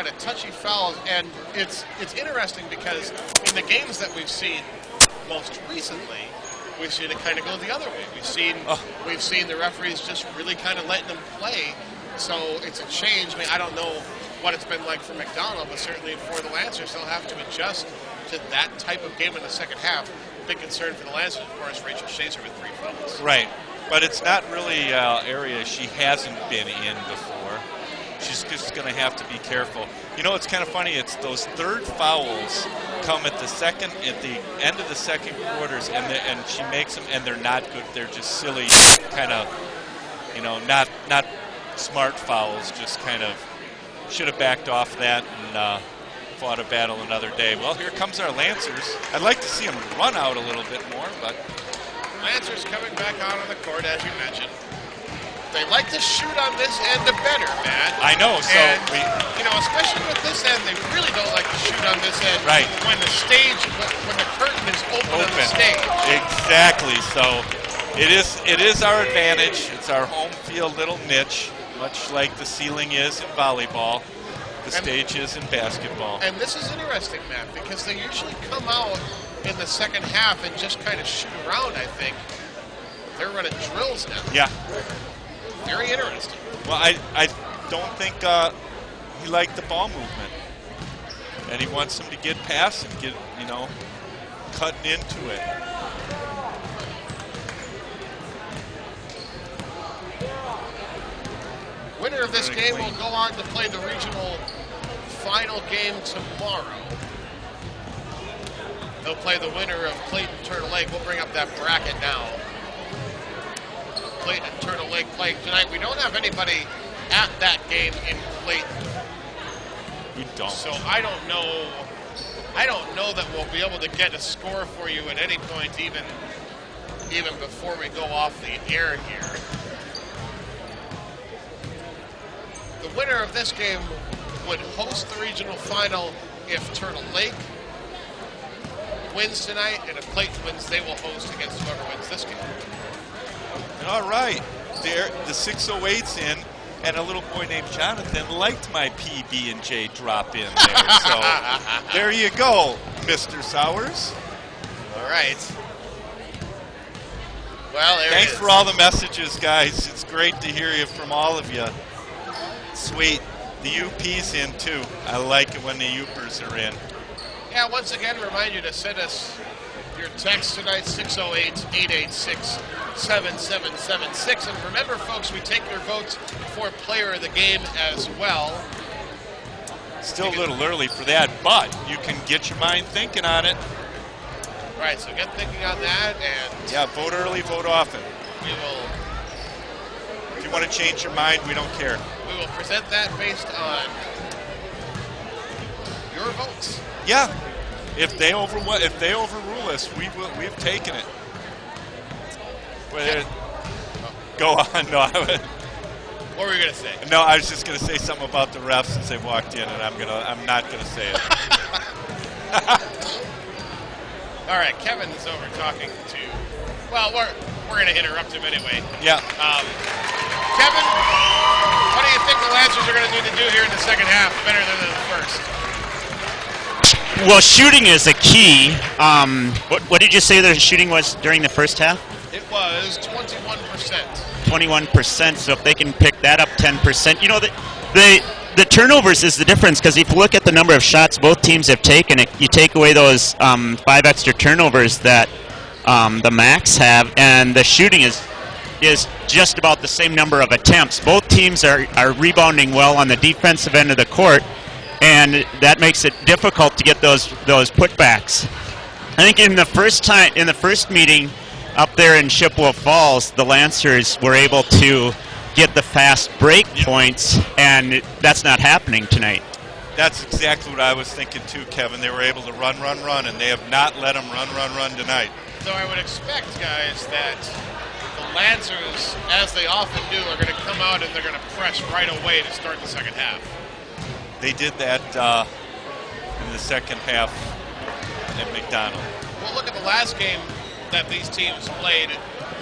of touchy fouls, and it's interesting because in the games that we've seen most recently, we've seen it kind of go the other way. We've seen the referees just really kind of letting them play. So it's a change. I mean, I don't know what it's been like for McDonell, but certainly for the Lancers, they'll have to adjust to that type of game in the second half. Big concern for the Lancers, of course, Rachel Schaser with 3 fouls. Right, but it's not really an area she hasn't been in before. She's just going to have to be careful. You know, it's kind of funny. It's those third fouls come at the end of the second quarters, and she makes them, and they're not good. They're just silly, kind of, not smart fouls. Just kind of should have backed off that and fought a battle another day. Well, here comes our Lancers. I'd like to see them run out a little bit more, but Lancers coming back out on the court, as you mentioned. They like to shoot on this end the better, Matt. I know. So and, especially with this end, they really don't like to shoot on this end. Right. When the curtain is open on the stage. Exactly. So it is our advantage. It's our home field little niche, much like the ceiling is in volleyball, the stage is in basketball. And this is interesting, Matt, because they usually come out in the second half and just kind of shoot around. I think they're running drills now. Yeah. Very interesting. Well, I don't think he liked the ball movement. And he wants him to get past and get, cutting into it. Winner of this game will go on to play the regional final game tomorrow. They'll play the winner of Clayton Turtle Lake. We'll bring up that bracket now. Clayton and Turtle Lake playing tonight. We don't have anybody at that game in Clayton. We don't. So I don't know that we'll be able to get a score for you at any point, even before we go off the air here. The winner of this game would host the regional final if Turtle Lake wins tonight, and if Clayton wins, they will host against whoever wins this game. All right. There, the 608's in, and a little boy named Jonathan liked my PB&J drop in there. So there you go, Mr. Sauers. All right. Well, there Thanks it is. for all the messages, guys. It's great to hear you from all of you. Sweet. The UP's in, too. I like it when the Upers are in. Yeah, once again, remind you to send us your text tonight, 608-886-7776. And remember, folks, we take your votes for player of the game as well. Still a little early for that, but you can get your mind thinking on it. Right, so get thinking on that, and yeah, vote early, vote often. We will. If you want to change your mind, we don't care. We will present that based on your votes. Yeah, if they overrule us, we've taken it. Yeah. Go on. No, what were you gonna say? No, I was just gonna say something about the refs as they walked in, and I'm not gonna say it. All right, Kevin's over talking to. Well, we're gonna interrupt him anyway. Yeah. Kevin, what do you think the Lancers are gonna need to do here in the second half better than the first? Well, shooting is a key. What did you say their shooting was during the first half? It was 21%. 21%. So if they can pick that up 10%, the turnovers is the difference, because if you look at the number of shots both teams have taken, you take away those 5 extra turnovers that the Macks have, and the shooting is just about the same number of attempts. Both teams are rebounding well on the defensive end of the court, and that makes it difficult to get those putbacks. I think in the first meeting up there in Chippewa Falls, the Lancers were able to get the fast break points, and that's not happening tonight. That's exactly what I was thinking too, Kevin. They were able to run, and they have not let them run tonight. So I would expect, guys, that the Lancers, as they often do, are going to come out and they're going to press right away to start the second half. They did that in the second half at McDonell. Well, look at the last game that these teams played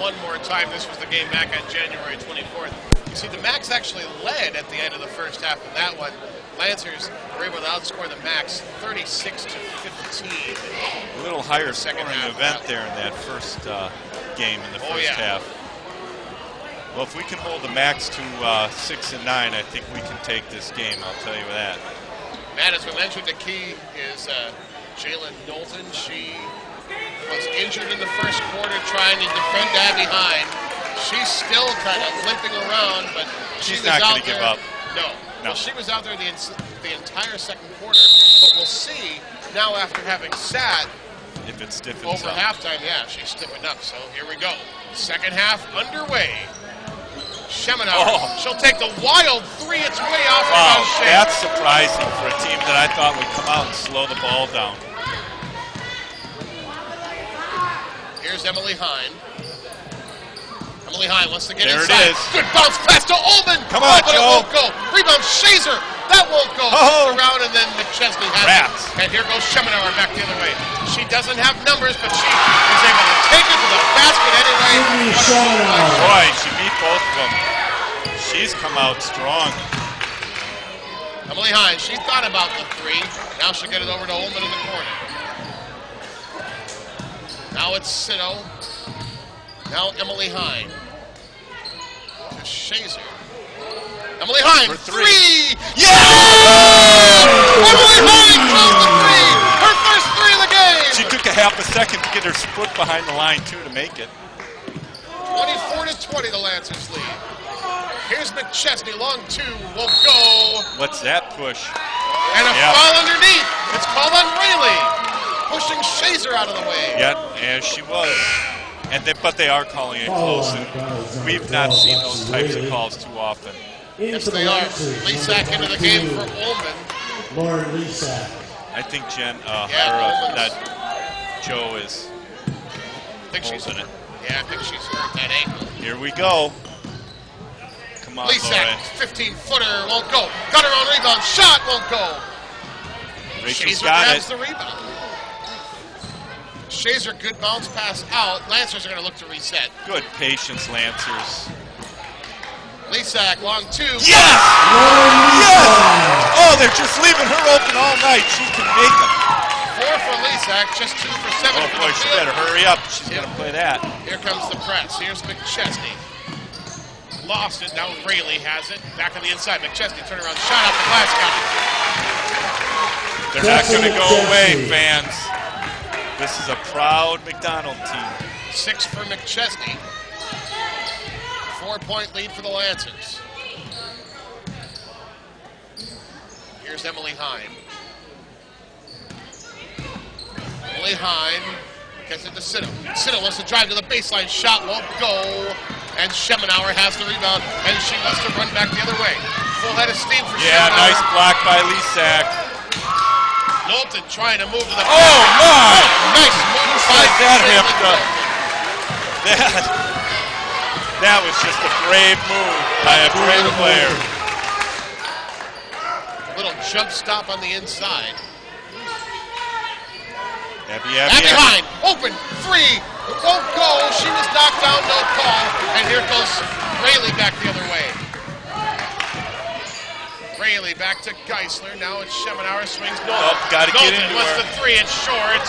one more time. This was the game back on January 24th. You see, the Macks actually led at the end of the first half in that one. Lancers were able to outscore the Macks 36-15. A little higher scoring event there in that first game in the first half. Well, if we can hold the Macks to 6 and 9, I think we can take this game. I'll tell you that. Matt, as we mentioned, the key is Jalen Knowlton. She was injured in the first quarter trying to defend Abby Hine. She's still kind of limping around, but she's not going to give up. No. Well, she was out there the entire second quarter, but we'll see now after having sat if it stiffens over up. halftime. Yeah, she's stiffened up. So here we go. Second half underway. Schemenauer, she'll take the wild three. It's way off. Wow, that's surprising for a team that I thought would come out and slow the ball down. Here's Emily Hine. Emily Hine wants to get there inside. It is. Good bounce pass to Ullman. Come on, but Joe. It won't go. Rebound, Schaser. That won't go. Around, and then McChesney has it. And here goes Schemenauer back the other way. She doesn't have numbers, but she is able to take it to the basket anyway. Boy, she beat both of them. She's come out strong. Emily Hine, she thought about the three. Now she'll get it over to Ullman in the corner. Now it's Sino. Now Emily Hine. To Schaser. Emily Hine, for three. Yeah! Emily Hine closed the three. Her first three of the game. She took a half a second to get her foot behind the line, too, to make it. 24-20, the Lancers lead. Here's McChesney, long two, won't go. What's that push? And a foul underneath. It's called on Rayleigh, pushing Schaser out of the way. Yeah, as she was. But they are calling it close, and we've not seen those types of calls too often. Yes, they are. Lisak into the game for Ullman. Lauren Lisak. I think Joe is holding it. Yeah, I think she's hurt that ankle. Here we go. Come on, Lisak, 15-footer, won't go. Got her on rebound, shot won't go. Rachel's Schaser got grabs it. the rebound. Schaser, good bounce pass out. Lancers are going to look to reset. Good patience, Lancers. Lisak, long two. Yes! Yes! Oh, they're just leaving her open all night. She can make them. 4 for Lisak, just 2 for 7 Oh, for boy, the she field. better hurry up. She's going to play that. Here comes the press. Here's McChesney. Lost it. Now Rayleigh has it. Back on the inside. McChesney turn around. Shot out the glass. Got it. They're not going to go away, fans. This is a proud McDonell team. 6 for McChesney. 4-point lead for the Lancers. Here's Emily Hine. Emily Hine gets it to Sino. Sino wants to drive to the baseline. Shot won't go. And Schemenauer has the rebound. And she wants to run back the other way. Full head of steam for Yeah, Schemenauer. nice block by Lisak. Knowlton trying to move to the Oh, my! Nice move by that Jalen hipped up. Knowlton. That was just a brave move by a great player. Little jump stop on the inside. Abby Hine, open, three, won't go. She was knocked down, no call. And here goes Rayleigh back the other way. Rayleigh back to Geisler. Now it's Schemenauer, swings Knowlton. Oh, got to get into wants her. the three, it's short.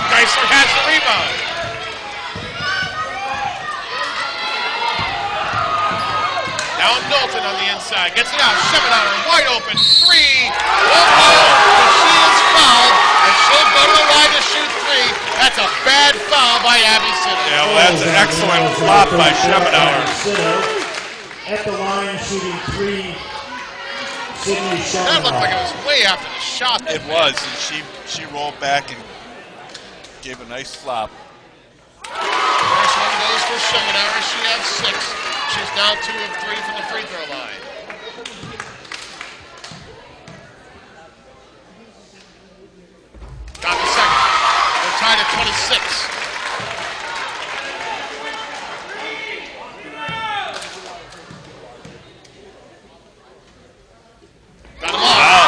Geisler has the rebound. Now Knowlton on the inside, gets it out. Schemenauer wide open, three, won't go, but she is fouled, and she'll go to the line to shoot three. That's a bad foul by Abby Sino. Yeah, well, that's an excellent flop by Schemenauer. At the line, shooting three. That looked like it was way after the shot. It was, and she rolled back and gave a nice flop. First one goes for Schemenauer. She has 6. She's now 2 of 3 from the free throw line. tied at 26. Got him off. Wow.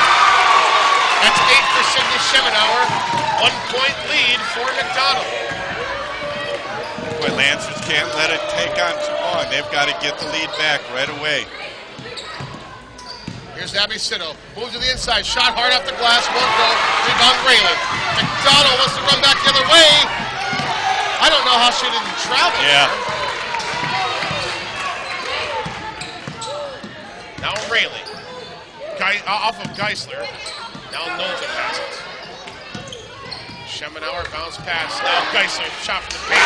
That's 8 for Sidney Schemenauer. 1-point lead for McDonell. Boy, Lancers can't let it take on too long. They've got to get the lead back right away. Here's Abby Sitto. Moves to the inside. Shot hard off the glass. Won't go. Rebound Raylan. McDonell wants to run back the other way. I don't know how she didn't travel. Yeah. There. Now Raylan. Off of Geisler. Now Knowlton has it. Schemenauer bounce pass. Now Geisler shot from the paint.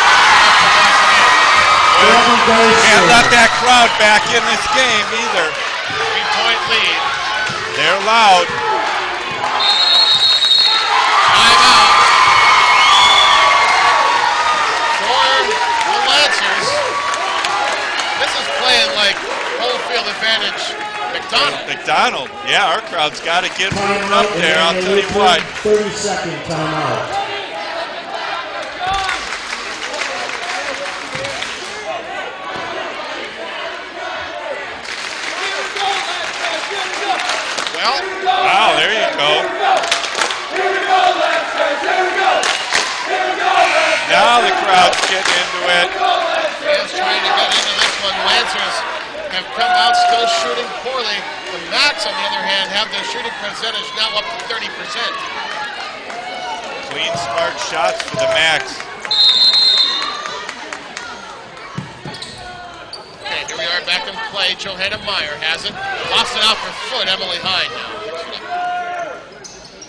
Can't let that crowd back in this game either. 3-point lead. They're loud. Timeout. For the Lancers. This is playing like home field advantage. McDonell. Yeah, our crowd's got to get moving up there. I'll tell you what. 30-second timeout. Well, wow, there you go. Now the crowd's getting into it. Fans trying to get into this one. Lancers have come out still shooting poorly. The Macks, on the other hand, have their shooting percentage now up to 30%. Clean, smart shots for the Macks. Okay, here we are back in play. Johanna Meyer has it. Lost it off her foot. Emily Hyde now.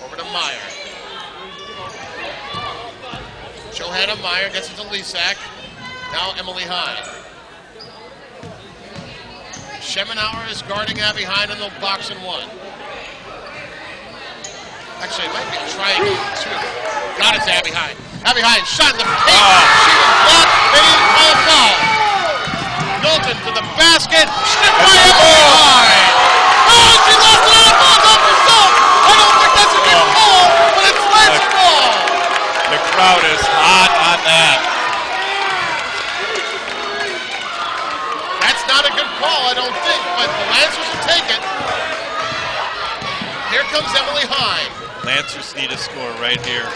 Over to Meyer. Johanna Meyer gets it to Lisak. Now Emily Hyde. Schemenauer is guarding Abby Hyde in the box and one. Actually, it might be a triangle too. Got it to Abby Hyde. Abby Hyde shot in the paint. She was blocked. They didn't call a foul. Knowlton to the basket. Stripped by Emily Hyde. Oh, she lost it on balls off herself. I don't think that's a good call, but it's Lancer ball. The crowd is hot on that. That's not a good call, I don't think, but the Lancers will take it. Here comes Emily Hyde. Lancers need a score right here.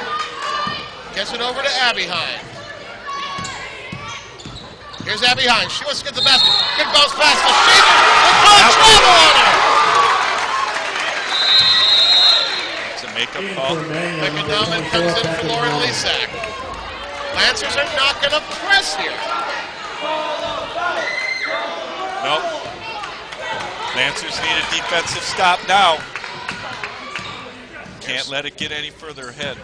Gets it over to Abby Hyde. Here's Abby Hyde. She wants to get the basket. Good bounce pass to Schaser. They call travel on her. It's a makeup call. McDonell comes in for Lauren Lisak. Lancers are not going to press here. Nope. Lancers need a defensive stop now. Can't let it get any further ahead.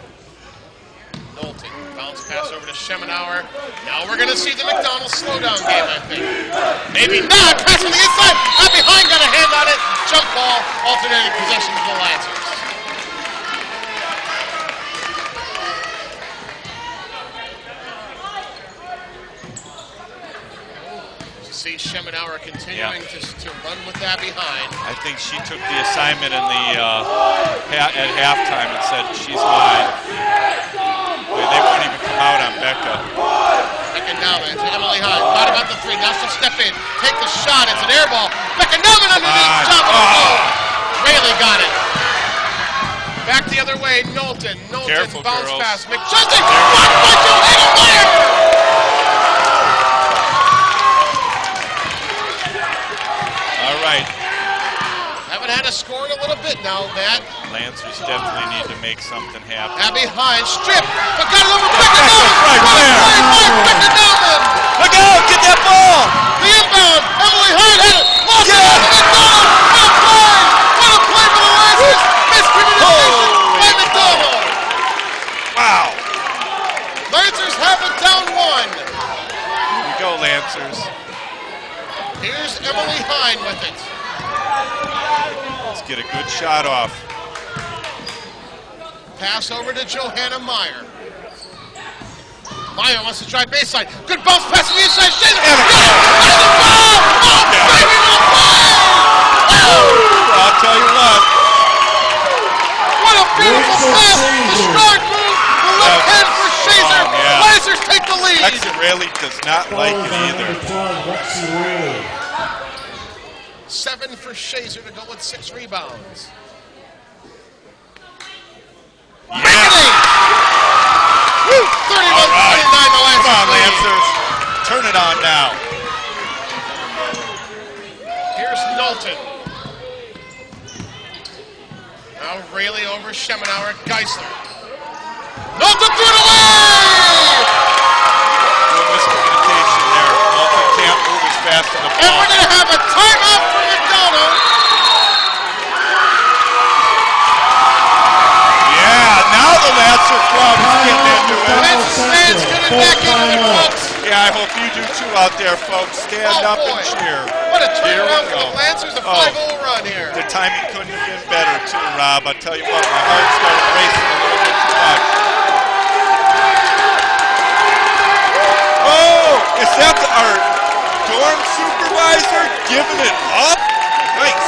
Knowlton, bounce pass over to Schemenauer. Now we're going to see the McDonell slowdown game, I think. Maybe not. Pass on the inside. Out behind, got a hand on it. Jump ball, alternating possession for the Lancers. See Schemenauer continuing to run with that behind. I think she took the assignment in the at halftime and said, she's mine. They won't even come out on Becca. Becca Nauman to Emily Hyde. Thought about the three. Now she'll step in. Take the shot. It's an air ball. Becca Nauman underneath. Shot with a goal. Rayleigh got it. Back the other way. Knowlton. Careful, bounce girls. pass. McChesney. Blocked by Johanna Meyer. All right. Haven't had a score in a little bit now, Matt. Lancers definitely need to make something happen. Abby Hyde stripped, but got it over Becca Nauman. Right there. Becca Nauman. Look out! Get that ball! The inbound. Emily Hyde had it. Lost it to McDonell. What a play! What a play for the Lancers! Miscommunication by McDonell. Wow. Lancers have it down one. Here we go, Lancers. Here's Emily Hyde with it. Let's get a good shot off. Pass over to Johanna Meyer. Meyer wants to try baseline. Good bounce pass to the inside. Schaser. Got it. Got the ball. Oh, baby, what a play! Oh! I'll tell you what. What a beautiful pass. The strong move. The left hand for Schaser. Rex Rayleigh does not like it either. 7 for Schaser to go with 6 rebounds. Yeah. 31-29 the Lancers. Come on, Lancers. Turn it on now. Here's Knowlton. Now Rayleigh over Schemenauer. Geisler. Knowlton threw it away! No miscommunication there. Hulke can't move as fast as the ball. And we're going to have a timeout for McDonell. Yeah, now the Lancer crowd is getting into it. Lancers fans coming back into it, folks. Yeah, I hope you do too out there, folks. Stand up and cheer. What a Here we turnaround for go. the Lancers, a 5-0 run here. The timing couldn't have been better, too, Rob. I tell you what, my heart started racing a little bit too much. Oh, is that our dorm supervisor giving it up? Nice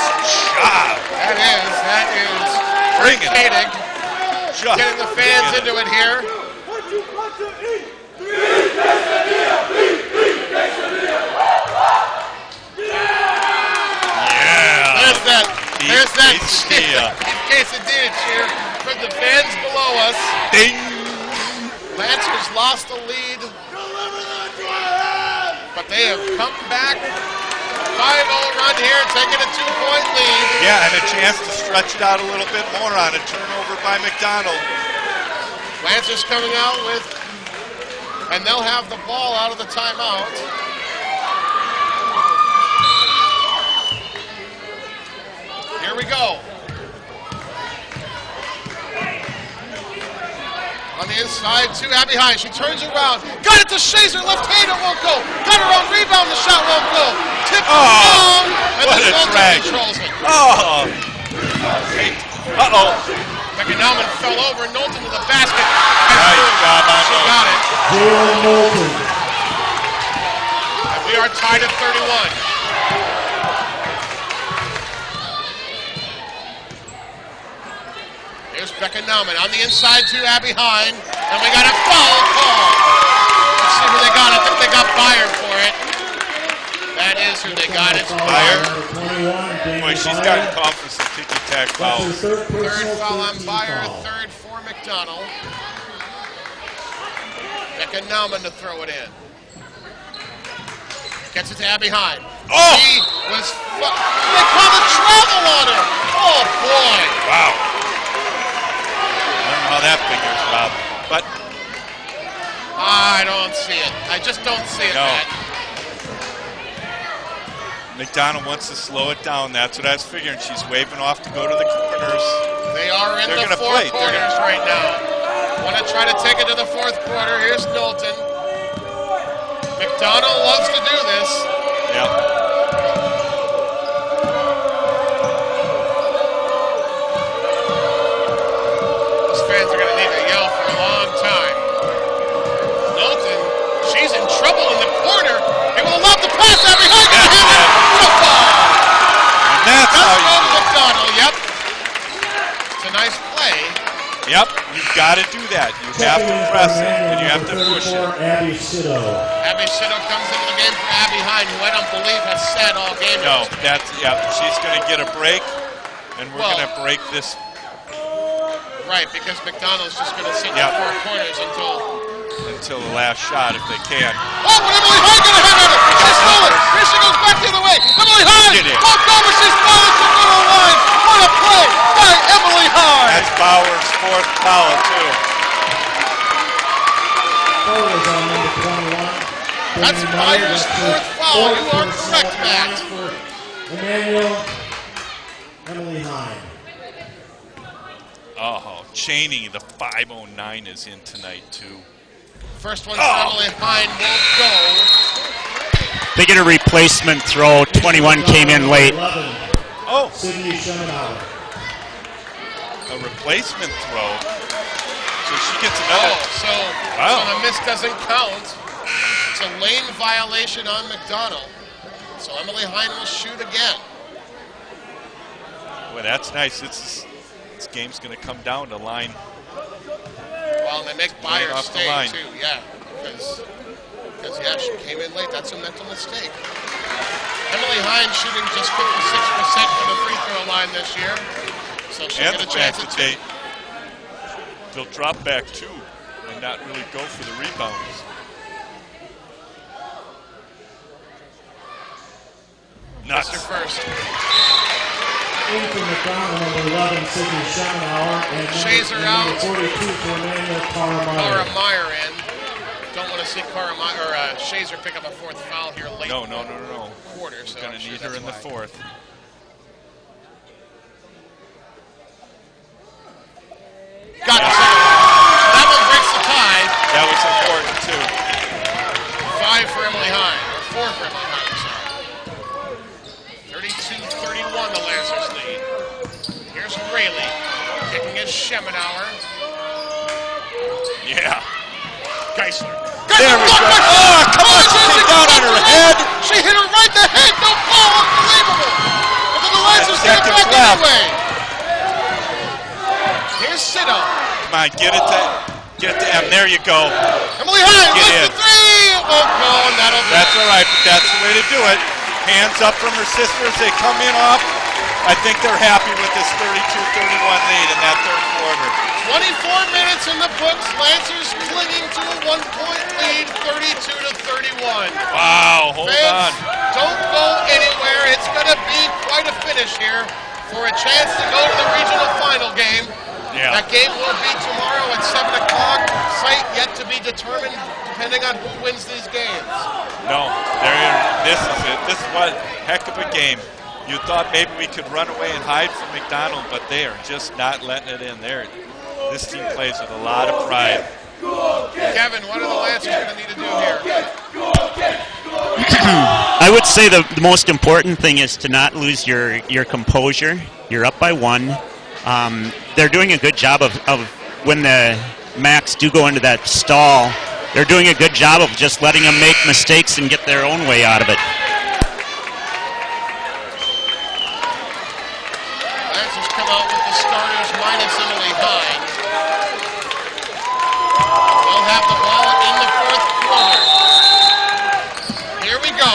job. That is. Bring it. Koenig Just getting the fans into it here. Yeah. There's that quesadilla. quesadilla cheer from the fans below us. Ding. Lancers lost the lead, but they have come back. 5-0 run here, taking a 2-point lead. Yeah, and a chance to stretch it out a little bit more on a turnover by McDonell. Lancers coming out with, and they'll have the ball out of the timeout. Here we go. On the inside to Abby Hine. She turns around. Got it to Schaser. Left hand, it won't go. Got her own rebound. The shot won't go. Tipped down. And what then a Knowlton drag. controls it. Oh. Uh-oh. McDonell fell over. Knowlton to the basket. Nice job on She Knowlton. got it. Jalen Knowlton. And we are tied at 31. Here's Becca Nauman on the inside to Abby Hine. And we got a foul call. Let's see who they got. I think they got Byer for it. That is who they got. It's Byer. Boy, she's gotten called for some ticky-tack fouls. Third foul on Byer. Third for McDonell. Becca Nauman to throw it in. Gets it to Abby Hine. Oh! She was... They called a travel on her. Oh, boy. Wow. I don't know how that figures, Rob. But I don't see it. I just don't see it, No. Matt. McDonell wants to slow it down. That's what I was figuring. She's waving off to go to the corners. They are in They're the gonna four play. quarters right now. Want to try to take it to the fourth quarter. Here's Knowlton. McDonell loves to do this. Yep. Those fans are going to need to yell for a long time. Knowlton, she's in trouble in the corner. They will love the pass out behind the head. Football. And that's how That's you from do it. McDonell, yep. It's a nice play. Yep, you've got to do that. You have to press it, and you have to push it. Abby Sitto. Abby Sitto comes into the game for Abby Hine, who I don't believe has sat all game. No, that's, yeah, she's going to get a break, and we're Well, going to break this. Right, because McDonell's just going to sit in Yep. the four corners Until the last shot, if they can. Oh, but Emily Hine going to have it! She stole it! Here she goes back the other way! Emily Hine! Get it. Walked over, she stole it! She's going to line! What a play by Emily Hine! That's Bauer's fourth foul, too. Sauers on number 21. That's Byer's fourth foul. You are correct, Matt. Immanuel Emily Hine. Oh, Cheney, the 509 is in tonight, too. First one for Emily Hine will go. They get a replacement throw. 21 came in late. 11. Oh, Sydney Schemenauer. a replacement throw. So she gets another. Oh, Wow. so the miss doesn't count. It's a lane violation on McDonell. So Emily Hine will shoot again. Boy, that's nice. This game's going to come down to line. Well, and they make Right Byer off the stay line. too, yeah. Because because, yeah, she came in late. That's a mental mistake. Emily Hines shooting just 56% from the free throw line this year. So she'll get a chance at two. They'll drop back two and not really go for the rebounds. Nuts. Mr. First. In for McDonell, number 11, Sydney Schauenauer, and Schaser out. number 42 for Immanuel Cara Meyer in. Don't want to see Cara Meyer or Schaser pick up a fourth foul here late. No. Quarter. So going to need her in the fourth. Got it. That one breaks the tie. That was important too. 5 for Emily Hine, or 4 for Emily Hine, sorry. 32-31, the Lancers lead. Here's Rayleigh, kicking at Schemenauer. Yeah. Geisler. There we go. Oh, come on, she hit down on her head. She hit her right in the head. No ball, unbelievable. But then the Lancers get it back anyway. Here's Sito. Come on, get it to M. There you go. Emily Hine, Get left in. the three. Oh, no, and that'll be. That's all right, but that's the way to do it. Hands up from her sisters. They come in off. I think they're happy with this 32-31 lead in that third quarter. 24 minutes in the books. Lancers clinging to a 1-point lead, 32-31. Wow, hold on. Don't go anywhere. It's going to be quite a finish here for a chance to go to the regional final game. Yeah. That game will be tomorrow at 7 o'clock. Site yet to be determined, depending on who wins these games. No, this is it. This is what heck of a game. You thought maybe we could run away and hide from McDonell, but they are just not letting it in there. This team plays with a lot of pride. Kevin, what are the Lancers going to need to do here? I would say the most important thing is to not lose your composure. You're up by 1. They're doing a good job of when the Macks do go into that stall, they're doing a good job of just letting them make mistakes and get their own way out of it. Lancers come out with the starters minus Emily Hine. They'll have the ball in the fourth quarter. Here we go.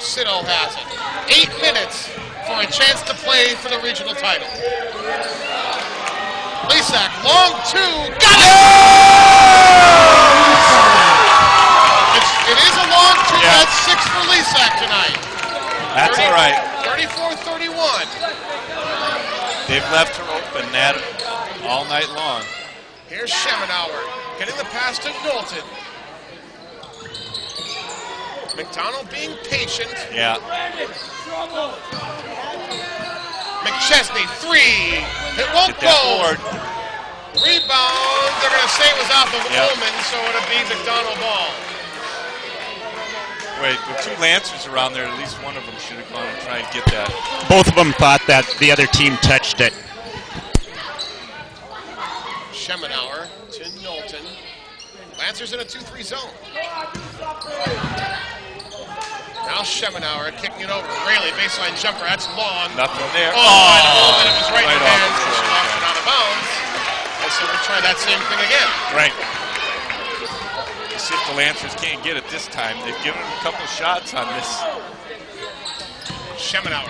Sito has it. 8 minutes for a chance to play for the regional title. Lisak, long 2, got it! It is a long 2, Yeah. That's 6 for Lisak tonight. That's all right. 34-31. They've left her open that all night long. Here's Schemenauer getting the pass to Knowlton. McDonell being patient. Yeah. McChesney, 3. It won't Get that go. board. Rebound. They're going to say it was off of Yep. Ullman, so it'll be McDonell ball. Wait, with 2 Lancers around there, at least one of them should have gone and try and get that. Both of them thought that the other team touched it. Schemenauer to Knowlton. Lancers in a 2-3 zone. Now Schemenauer kicking it over. Rayleigh, baseline jumper. That's long. Nothing there. Oh, and Ullman, it was right in the off hands. the She floor lost it again. out of bounds. And so we'll try that same thing again. Right. See if the Lancers can't get it this time. They've given them a couple shots on this. Schemenauer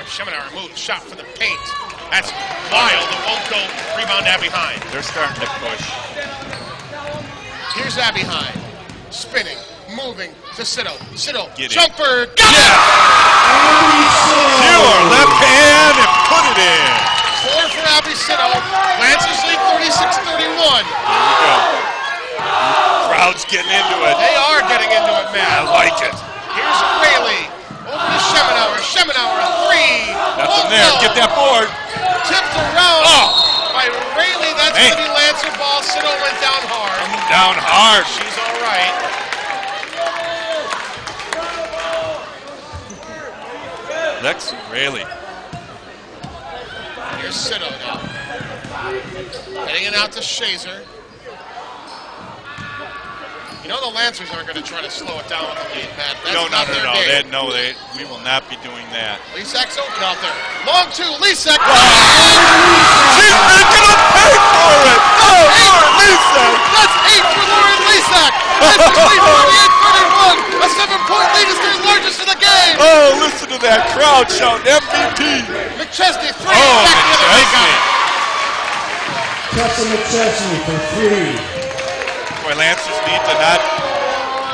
moves, shot for the paint. That's wild. It won't go. Rebound Abby Hine. They're starting to push. Here's Abby Hine. Spinning, moving to Sito. Sito, Get it. jumper, got it! Your left hand and put it in. 4 for Abby Sito. Lancers lead 36-31. There we go. Crowd's getting into it. They are getting into it, I man. like it. Here's Rayleigh. Over to Schemenauer. Schemenauer, 3. Nothing there. Get that board. Tipped around by Rayleigh. That's Hey. going to be Lancer ball. Sito went down hard. Down hard. She's all right. Lexi Rayleigh. Here's Sito now. Heading it out to Schaser. You know the Lancers aren't going to try to slow it down with the lead, Matt. That's No. not their game. We will not be doing that. Lisak's open out there. Long 2, Lisak. She's making them pay for it. Oh, Lisa. That's 8 for Lauren Lisak. That's that crowd shouting MVP. McChesney, 3. Oh, Back the other way, McChesney. Tessa McChesney for 3. Boy, Lancers need to not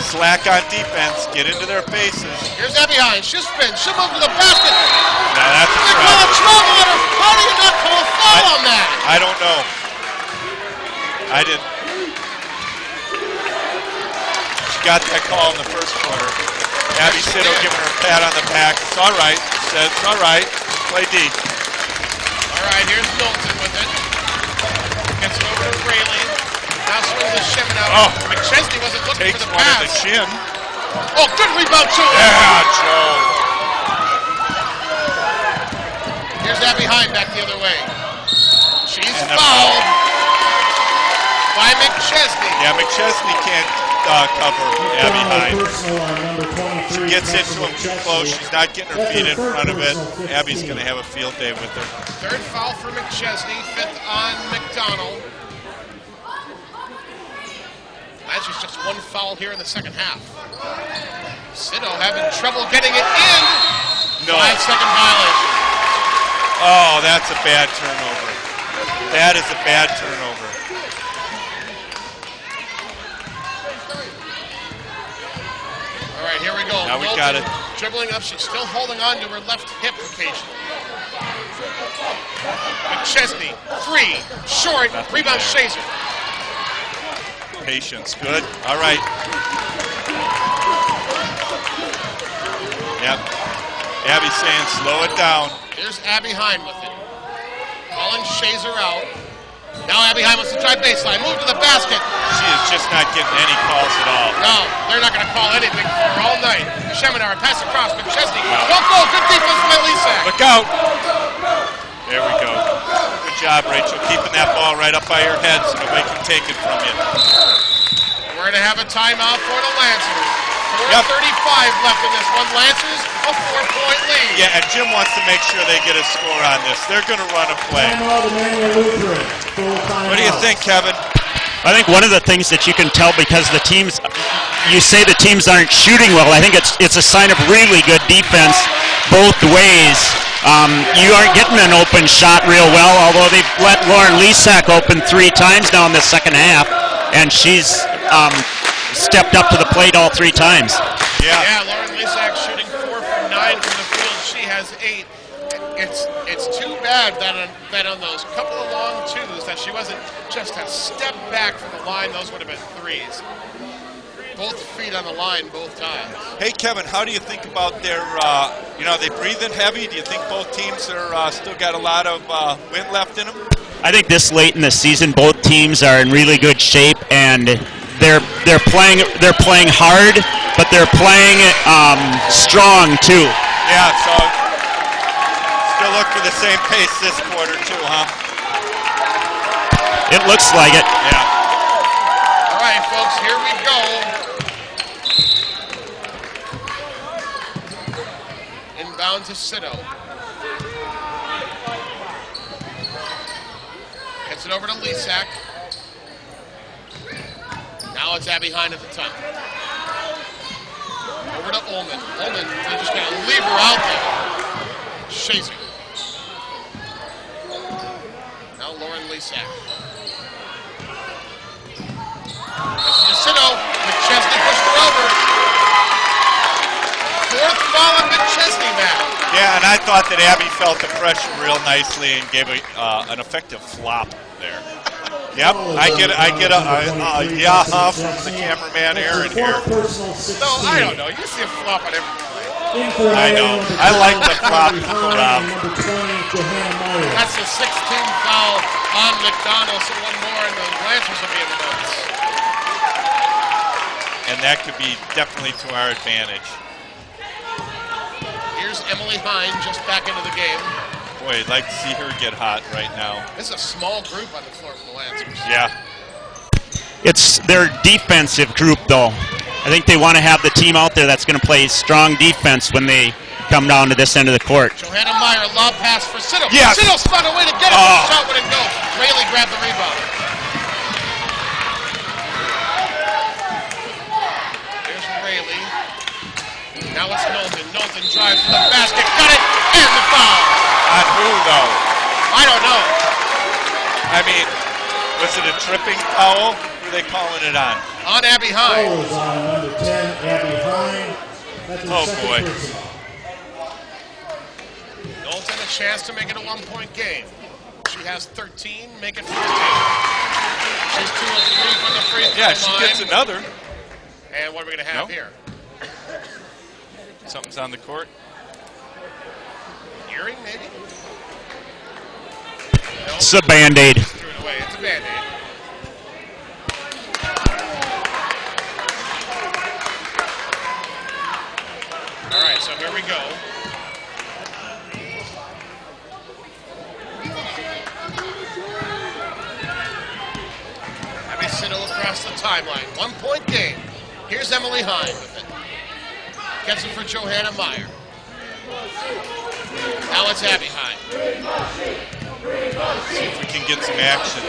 slack on defense. Get into their faces. Here's Abby Hines. She'll spin. She'll move to the basket. Now that's a They call a travel. travel on her. How do you not call a foul on that? I don't know. I didn't. She got that call in the first quarter. Abby Sitto giving her a pat on the back. It's all right. Says it's all right. Play D. All right, here's Milton with it. Gets it over to Rayleigh. Now swings the shimmin out. Oh. McChesney wasn't looking Takes for the one in the pass. chin. Oh, good rebound, too. Yeah, Joe. Here's Abby Hine back the other way. She's And a fouled by McChesney. Yeah, McChesney can't cover Abby Hine. Personal on number 23. Gets Tessa into him too McChesney. close. She's not getting her That's feet her in third front of it. personal, 15. Abby's going to have a field day with her. Third foul for McChesney, 5th on McDonell. Lancers just 1 foul here in the second half. Sitto having trouble getting it in. No. 5-second violation. Oh, that's a bad turnover. That is a bad turnover. All right, here we go. Now we Milton got it. Dribbling up. She's still holding on to her left hip occasionally. McChesney, 3, short, Nothing rebound there. Schaser. Patience, good. All right. Yep. Abby's saying slow it down. Here's Abby Hine with it. Calling Schaser out. Now Abby Hine wants to try baseline. Move to the basket. She is just not getting any calls at all. No, they're not going to call anything for her all night. Sheminar, pass across. McChesney. Don't go. Good defense by Lisak. Look out. There we go. Good job, Rachel. Keeping that ball right up by your head so nobody can take it from you. We're going to have a timeout for the Lancers. Yep. 4:35 left in this one. Lancers, a 4-point lead. Yeah, and Jim wants to make sure they get a score on this. They're going to run a play. Timeout, Immanuel Lutheran. Full timeout. What do you think, Kevin? I think one of the things that you can tell because the teams, you say the teams aren't shooting well. I think it's a sign of really good defense both ways. You aren't getting an open shot real well, although they've let Lauren Lisak open 3 times now in the second half, and she's stepped up to the plate all 3 times. Yeah, Lauren Lisak shooting 4 for 9 from the field. She has 8. It's too bad that on those couple of long twos that she wasn't just a step back from the line. Those would have been 3s. Both feet on the line both times. Hey, Kevin, how do you think about their, they breathing heavy? Do you think both teams are still got a lot of wind left in them? I think this late in the season, both teams are in really good shape, and they're playing hard, but they're playing strong too. Yeah, so still look for the same pace this quarter too, huh? It looks like it. Yeah. All right, folks, here we go. Inbound to Sitto. Gets it over to Lisak. Now it's Abby Hine at the top. Over to Ullman. Ullman, they're just going to leave her out there. Schaser. Now Lauren Lisak. Sitto. McChesney pushed her over. 4th foul on McChesney now. Yeah, and I thought that Abby felt the pressure real nicely and gave an effective flop there. Yep, I get a yeah from the cameraman Aaron here. No, I don't know. You see a flop on every play. I know. I like the flop, Rob. That's the 16th foul on McDonell, so one more and the Lancers will be in the notes. And that could be definitely to our advantage. Here's Emily Hine just back into the game. Boy, I'd like to see her get hot right now. This is a small group on the floor for the Lancers. Yeah. It's their defensive group, though. I think they want to have the team out there that's going to play strong defense when they come down to this end of the court. Johanna Meyer, lob pass for Sitto. Yes. Sitto spun away to get it. Oh. The shot wouldn't go. Rayleigh grabbed the rebound. There's Rayleigh. Now it's Knowlton. Knowlton drives to the basket, got it, and the foul. On who, though? I don't know. I mean, was it a tripping foul? Who are they calling it on? On Abby Hine. Foul is on number 10, Abby Hine. That's her second boy. personal. Knowlton a chance to make it a 1-point game. She has 13, make it 14. She's 2 of 3 from the free throw Yeah, she line. gets another. And what are we going to have No. here? Something's on the court. Earring, maybe? No. It's a Band-Aid. Threw it away. It's a Band-Aid. All right, so here we go. Abby Siddle across the timeline. 1-point game. Here's Emily Hine with it. Gets it for Johanna Meyer. Now it's Abby Hine. See if we can get some action.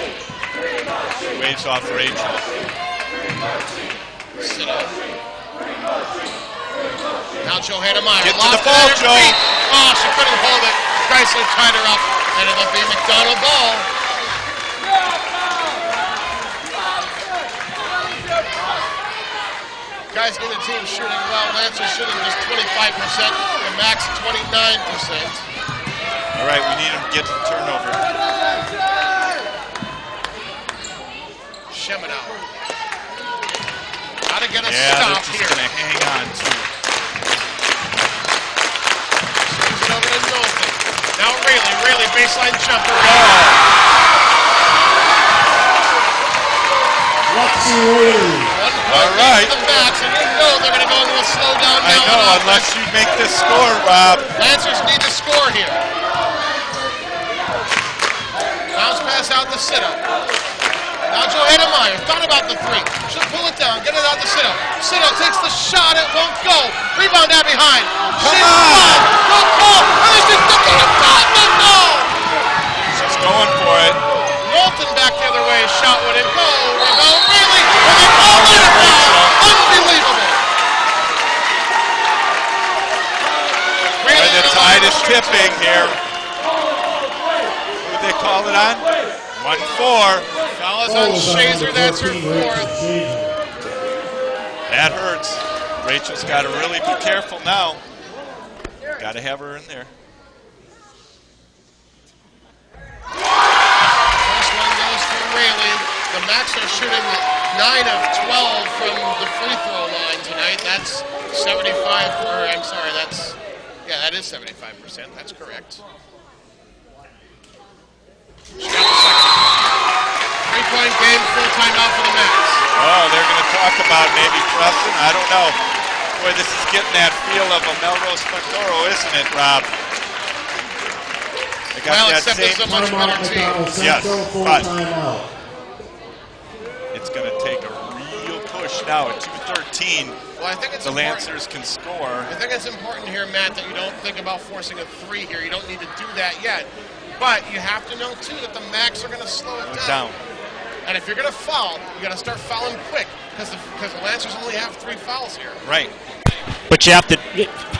Waves off Rachel. Siddle. Now Johanna Meyer. Get to lost the ball, it at her Joe. feet. Oh, she couldn't hold it. Chrysler tied her up. And it'll be McDonell ball. Guys in the team shooting well. Lancers shooting just 25%. And Macks 29%. All right, we need him to get to the turnover. Sheminow. Gotta get a Yeah, stop they're just here. going to hang on to. Swings it over to Knowlton. Now Rayleigh baseline jumper. Lexi Rayleigh. 1 point All right. lead to the Macks, and you know they're going to go into a slowdown I now. know, on unless offense. you make this score, Rob. Lancers need to score here. Bounce pass out to Siddle. Now Johanna Meyer thought about the 3. She'll pull it down, get it out to Siddle. Siddle takes the shot, it won't go. Rebound Abby Hine. She's fouled. Don't call. And then she's looking to foul. Don't call. She's going for it. Knowlton back the other way. Shot wouldn't go. Rebound Rayleigh. And they call that a foul. Unbelievable. And the tide is tipping here. Who they call it on? 1-4. Foul is Foul on is on Schaser. number That's her 14, Rachel 4th. Schaser. That hurts. Rachel's got to really be careful now. Got to have her in there. First one goes for Rayleigh. The Macks are shooting 9 of 12 from the free throw line tonight. That's 75, that is 75%. That's correct. She got the second. 3-point game, full timeout for the Macks. Oh, they're going to talk about maybe pressing. I don't know. Boy, this is getting that feel of a Melrose Montoro, isn't it, Rob? They got Well, that except it's a same. much better Timeout, team. McDonell Yes, Central, full but- timeout. It's going to take a real push now at 2:13. Well, I think it's The important. Lancers can score. I think it's important here, Matt, that you don't think about forcing a 3 here. You don't need to do that yet. But you have to know, too, that the Macks are going to slow it down. And if you're going to foul, you got to start fouling quick because the Lancers only have 3 fouls here. Right. But you have to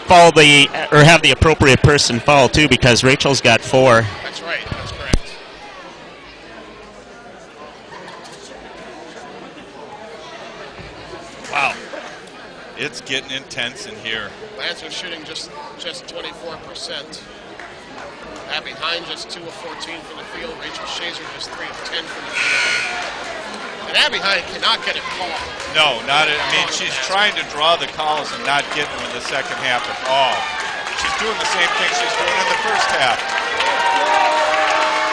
have the appropriate person foul too, because Rachel's got 4. That's right. That's correct. Wow. It's getting intense in here. Lancers shooting just 24%. Abby Hine just 2 of 14 from the field. Rachel Schaser just 3 of 10 from the field. And Abby Hine cannot get it called. No, she's trying to draw the calls and not getting them in the second half at all. She's doing the same thing she's doing in the first half.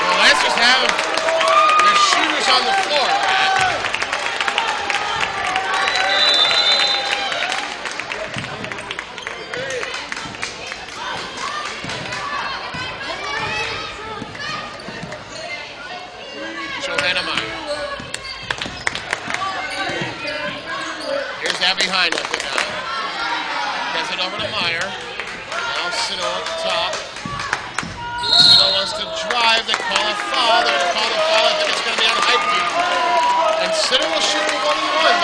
The Lancers have their shooters on the floor, Matt. Johanna Meyer. Here's Abby Hine with it now. Gets it over to Meyer. Now Siddle at the top. Siddle wants to drive. They call a foul. They're going to call the foul. I think it's going to be on Hulke. And Siddle will shoot the 1-1,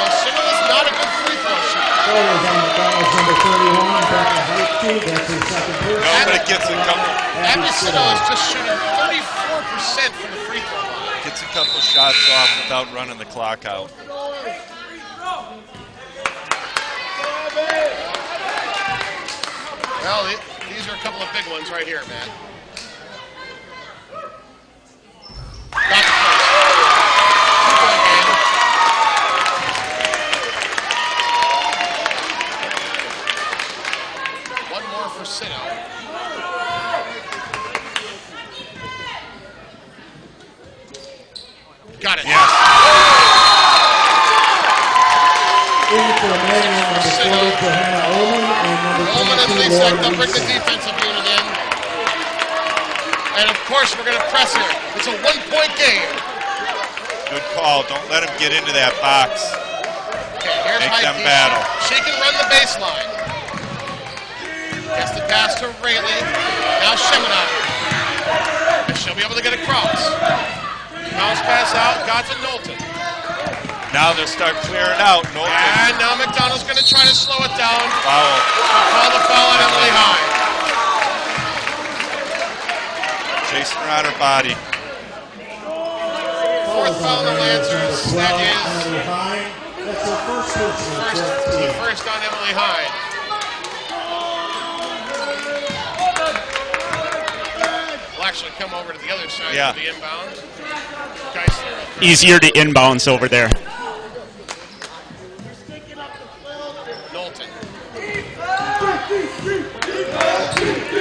though Siddle is not a good free throw shooter. Sauers on McDonell's number 31, Becca Hulke. That's her second person. Nobody gets a couple. Varsity is just shooting 34% from the free throw line. Gets a couple shots off without running the clock out. Well, these are a couple of big ones right here, man. Got the first. Two-point game. One more for Sino. Got it. Yes. In for Immanuel, number 40, Johanna Ullman, and number Ullman and 22, Lisa, Lauren they'll bring the Lisa. defensive unit in. And of course, we're going to press here. It's a one-point game. Good call. Don't let him get into that box. Okay, here's Make them Hulke. battle. She can run the baseline. Gets the pass to Rayleigh. Now Sheminat. And she'll be able to get across. Bounce pass out. Got to Knowlton. Now they'll start clearing out. Knowlton. And now McDonell's going to try to slow it down. Foul. Call the foul on Emily High. Chasing her on her body. Fourth foul on the Lancers. That is Emily Hine. That's her first person. the first on Emily High. We'll actually come over to the other side Yeah. of the inbound. Geisler. Easier to inbounds over there. Knowlton.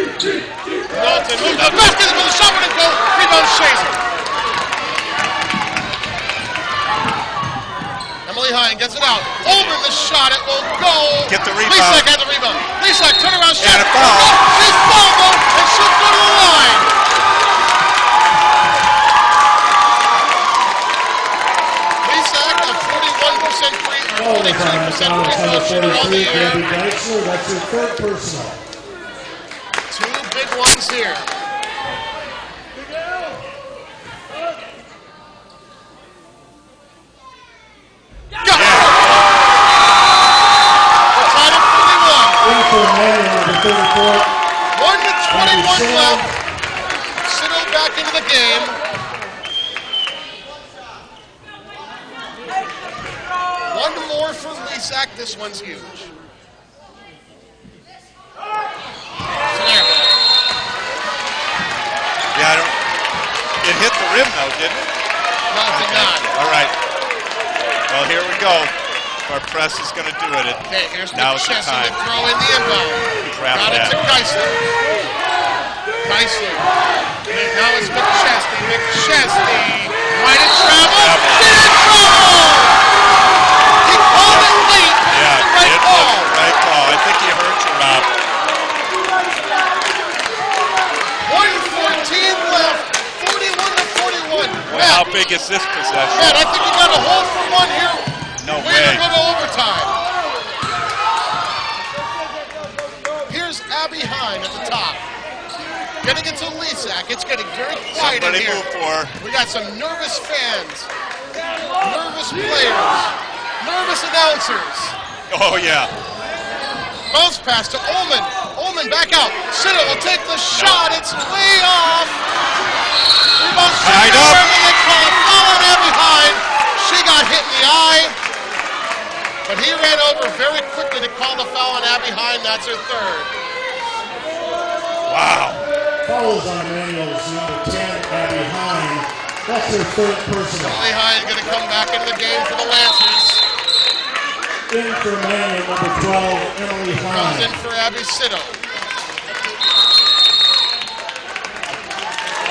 Knowlton moves to the basket for the shot and go. Rebound Schaser. Emily Hine gets it out. Over the shot. It will go. Get the rebound. Lisa got the rebound. Lisa, turn around shot. And a foul. She's fouled though, and she'll go to the line. Lisa, a 41% free, Oh, 43% free throw shooter on the year. Gabby Geisler. That's her third personal. Two big ones here. Got it! We're tied at 41. In for Immanuel, number 34. 1:21 left. Sino back into the game. One more for Lisak. This one's huge. So there. Yeah, it hit the rim though, didn't it? No, it did not. All right. Well, here we go. Our press is going to do it. Okay, here's Now it's the McChesney time. to throw in the inbound. Trap Got it that. to Geisler. Geisler. And now it's McChesney. McChesney. Right in travel. Yep. Get in trouble! He called it late. Yeah, The right it call. was the right call. I think he hurt you, Rob. 1:14 left. 41-41. Boy, how big is this possession? Man, I think you got a hold for one here. No Way way. to go to overtime. Here's Abby Hine at the top. Getting it to Lisak. It's getting very quiet Somebody in here. move for her. We got some nervous fans, nervous players, nervous announcers. Oh, yeah. Bounce pass to Ullman. Ullman back out. Sino will take the shot. It's way off. Rebound Tied up. They call it foul on Abby Hine. She got hit in the eye. But he ran over very quickly to call the foul on Abby Hine. That's her third. Wow. Fouls on Immanuel's number 10, Abby Hine. That's her third personal. Emily Hine going to come back into the game for the Lancers. In for Immanuel, number 12, Emily Comes in Hine. for Abby Sino.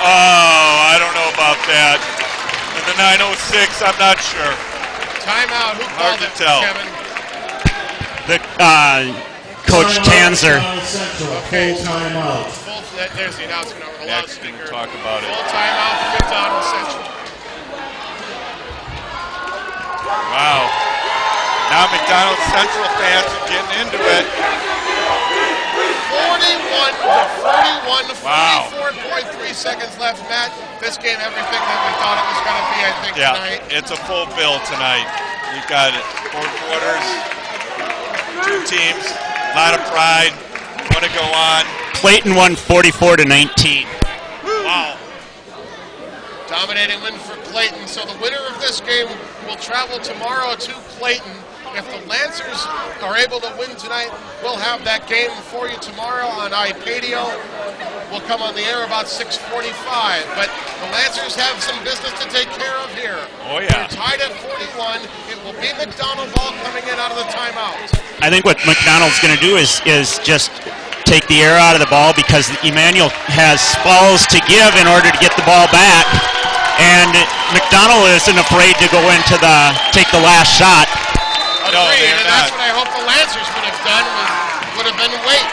Oh, I don't know about that. In the 906, I'm not sure. Timeout. Who Hard called to it, tell. Kevin? The Coach Tanzer. Timeout, Central, Okay. full timeout. There's the announcement over the Macks loudspeaker. didn't talk about it. Full timeout for McDonell Central. Wow. Now McDonald's Central fans are getting into it. 41-41, Wow. 44.3 seconds left. Matt, this game, everything that we thought it was going to be, I think, Yeah, tonight. it's a full bill tonight. We've got 4 quarters. two teams. A lot of pride. Want to go on. Clayton won 44-19. Wow. Dominating win for Clayton. So the winner of this game will travel tomorrow to Clayton. If the Lancers are able to win tonight, we'll have that game for you tomorrow on iPadio. We'll come on the air about 6:45. But the Lancers have some business to take care of here. Oh, yeah. They're tied at 41. It will be McDonell ball coming in out of the timeout. I think what McDonald's going to do is just take the air out of the ball because Immanuel has balls to give in order to get the ball back. And McDonell isn't afraid to go into take the last shot. Agreed, no, and that's what I hope the Lancers would have done, would have been wait.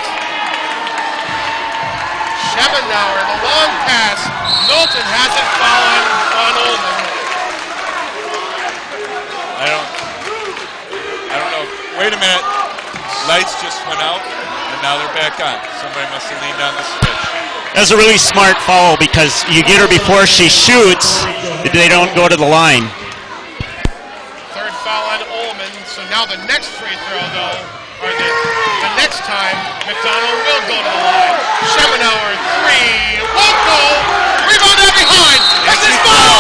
Schemenauer, the long pass. Knowlton has it fallen on Ullman. I don't know. Wait a minute. Lights just went out, and now they're back on. Somebody must have leaned on the switch. That's a really smart foul because you get her before she shoots. They don't go to the line. Third foul on Ullman. So now the next free throw, though, or the next time, McDonell will go to the line. Schemenauer, three, won't go. Rebound out behind. And this ball!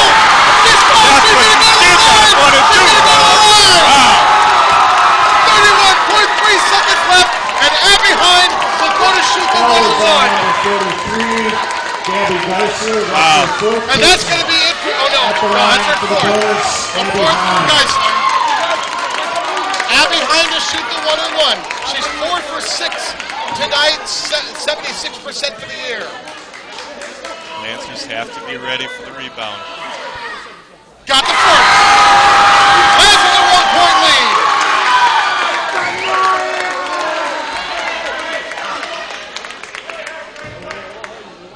This ball! That's what you want to do. Wow. 31.3 seconds left, and out behind will go to shoot the one and one. Wow. And that's going to be it. Oh, no, that's her fourth. The fourth for Geisler. Abby Hind to shoot the one and one. She's 4 for 6 tonight, 76% for the year. Lancers have to be ready for the rebound. Got the first. Lancers a 1-point lead.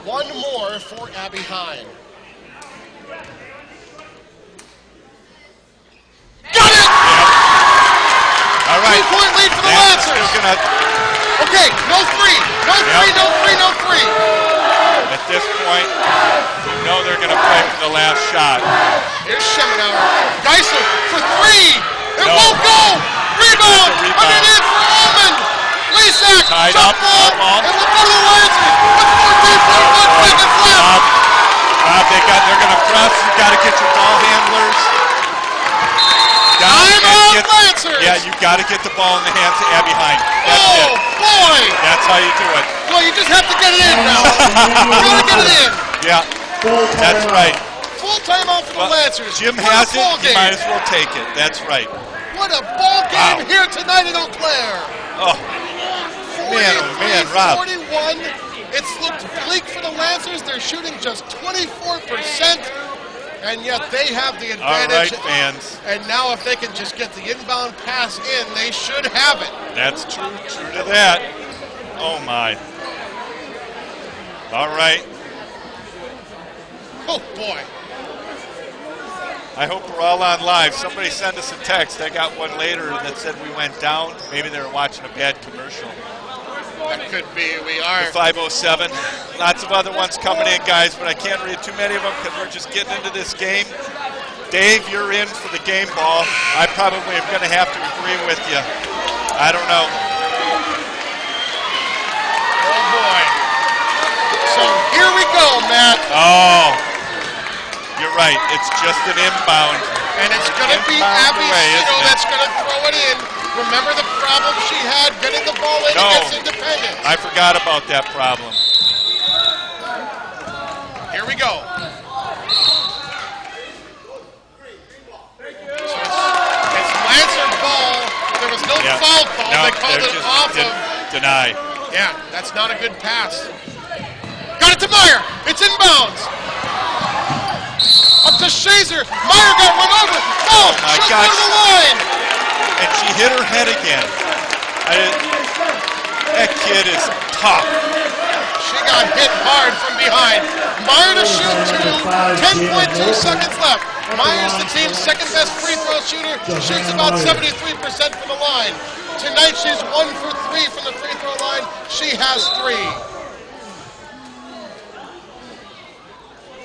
One more for Abby Hind. Got it! All right. 2-point lead for the Lancers. Okay, no three. No three, no three, no three. At this point, you know they're going to play for the last shot. Here's Schemenauer. Geisler for three. It No. won't go. Rebound. It's a rebound. Underneath for Ullman. Lesak. Tied Jump up. ball. No ball. It will go to the Lancers with 14.1 seconds left. They're going to press. You got to get your ball handlers down and Timeout get. Lancers. Yeah, you got to get the ball in the hands of Abby Hind. That's Oh, it. boy. That's how you do it. Well, you just have to get it in now. You got to get it in. Yeah, that's right. Full timeout for the Lancers. Jim What a has ball it. You game. might as well take it. That's right. What a ball game Wow. here tonight in Eau Claire. Oh, man, oh, man, Rob. 41. It's looked bleak for the Lancers. They're shooting just 24%, and yet they have the All advantage. right, fans. And now if they can just get the inbound pass in, they should have it. That's true. True to that. Oh, my. All right. Oh, boy. I hope we're all on live. Somebody send us a text. I got one later that said we went down. Maybe they were watching a bad commercial. That could be. We are. The 507. Lots of other ones coming in, guys, but I can't read too many of them because we're just getting into this game. Dave, you're in for the game ball. I probably am going to have to agree with you. I don't know. Oh, boy. So here we go, Matt. Oh, you're right. It's just an inbound. And it's going to be Inbound Abby away, isn't Sino it? that's going to throw it in. Remember the problem she had getting the ball in No. against Independence. I forgot about that problem. Here we go. So it's Lancer ball. There was no Yeah. foul call. No, They called they're it just off of. deny. Yeah, that's not a good pass. Got it to Meyer. It's inbounds. Up to Schaser. Meyer got run over. Oh, my she'll go gosh. to the line. And she hit her head again. That kid is tough. She got hit hard from behind. Meyer to shoot two. 10.2 seconds left. Meyer's the team's second best free throw shooter. Shoots about 73% from the line. Tonight she's 1 for 3 from the free throw line. She has 3.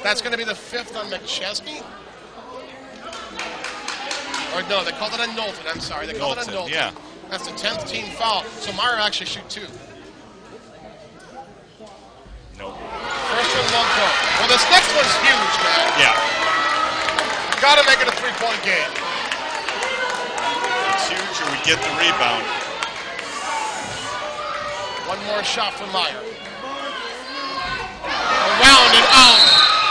That's going to be the 5th on McChesney. Or no, they called it on Knowlton. I'm sorry. They called it on Knowlton. Yeah. That's the 10th team foul. So Meyer actually shoot 2. Nope. First one won't go. Well, this next one's huge, man. Yeah. Got to make it a 3-point game. It's huge, or we get the rebound. One more shot for Meyer. Around and out.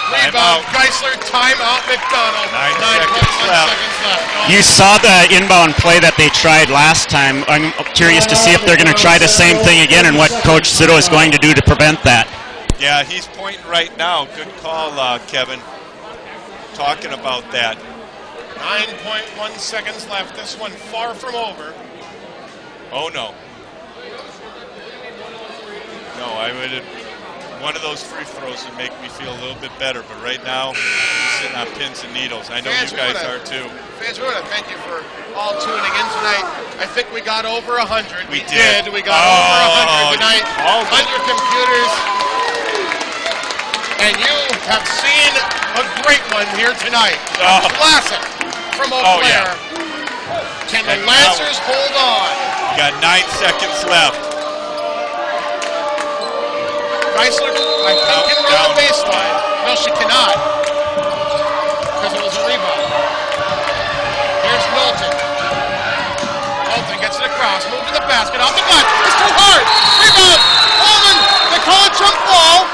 Rebound, Geisler, timeout, McDonell. 9 seconds left. You saw the inbound play that they tried last time. I'm curious to see if they're going to try the same thing again and what Coach Cito is going to do to prevent that. Yeah, he's pointing right now. Good call, Kevin. Talking about that. 9.1 seconds left. This one far from over. Oh, no. No, I would. One of those free throws would make me feel a little bit better, but right now, I'm sitting on pins and needles. I know you guys are too. Fans, we want to thank you for all tuning in tonight. I think we got over 100. We did. We got over 100 tonight. 100 computers. And you have seen a great one here tonight. A classic from Eau Claire. Yeah. Can the Lancers hold on? We got 9 seconds left. Geisler, I think, can run the baseline. No, she cannot. Because it was a rebound. Here's Milton. Milton gets it across. Move to the basket. Off the glass. It's too hard. Rebound. Holman. They call it jump ball.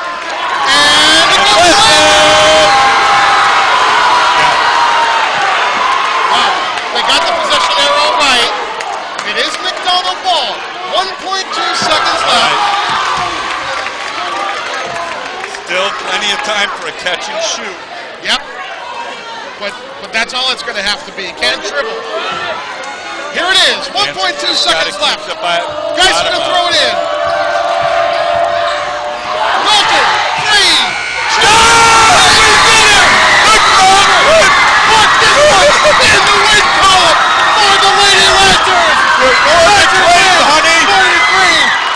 And it goes in. Wow. They got the possession arrow right. It is McDonell ball. 1.2 seconds left. Still plenty of time for a catch and shoot. Yep. But that's all it's going to have to be. Can't dribble. Here it is. 1.2 seconds left. Guys are going to throw it in. Hulke. 3. Mark this one in the win column for the Lady Lancers. We're going to win, honey.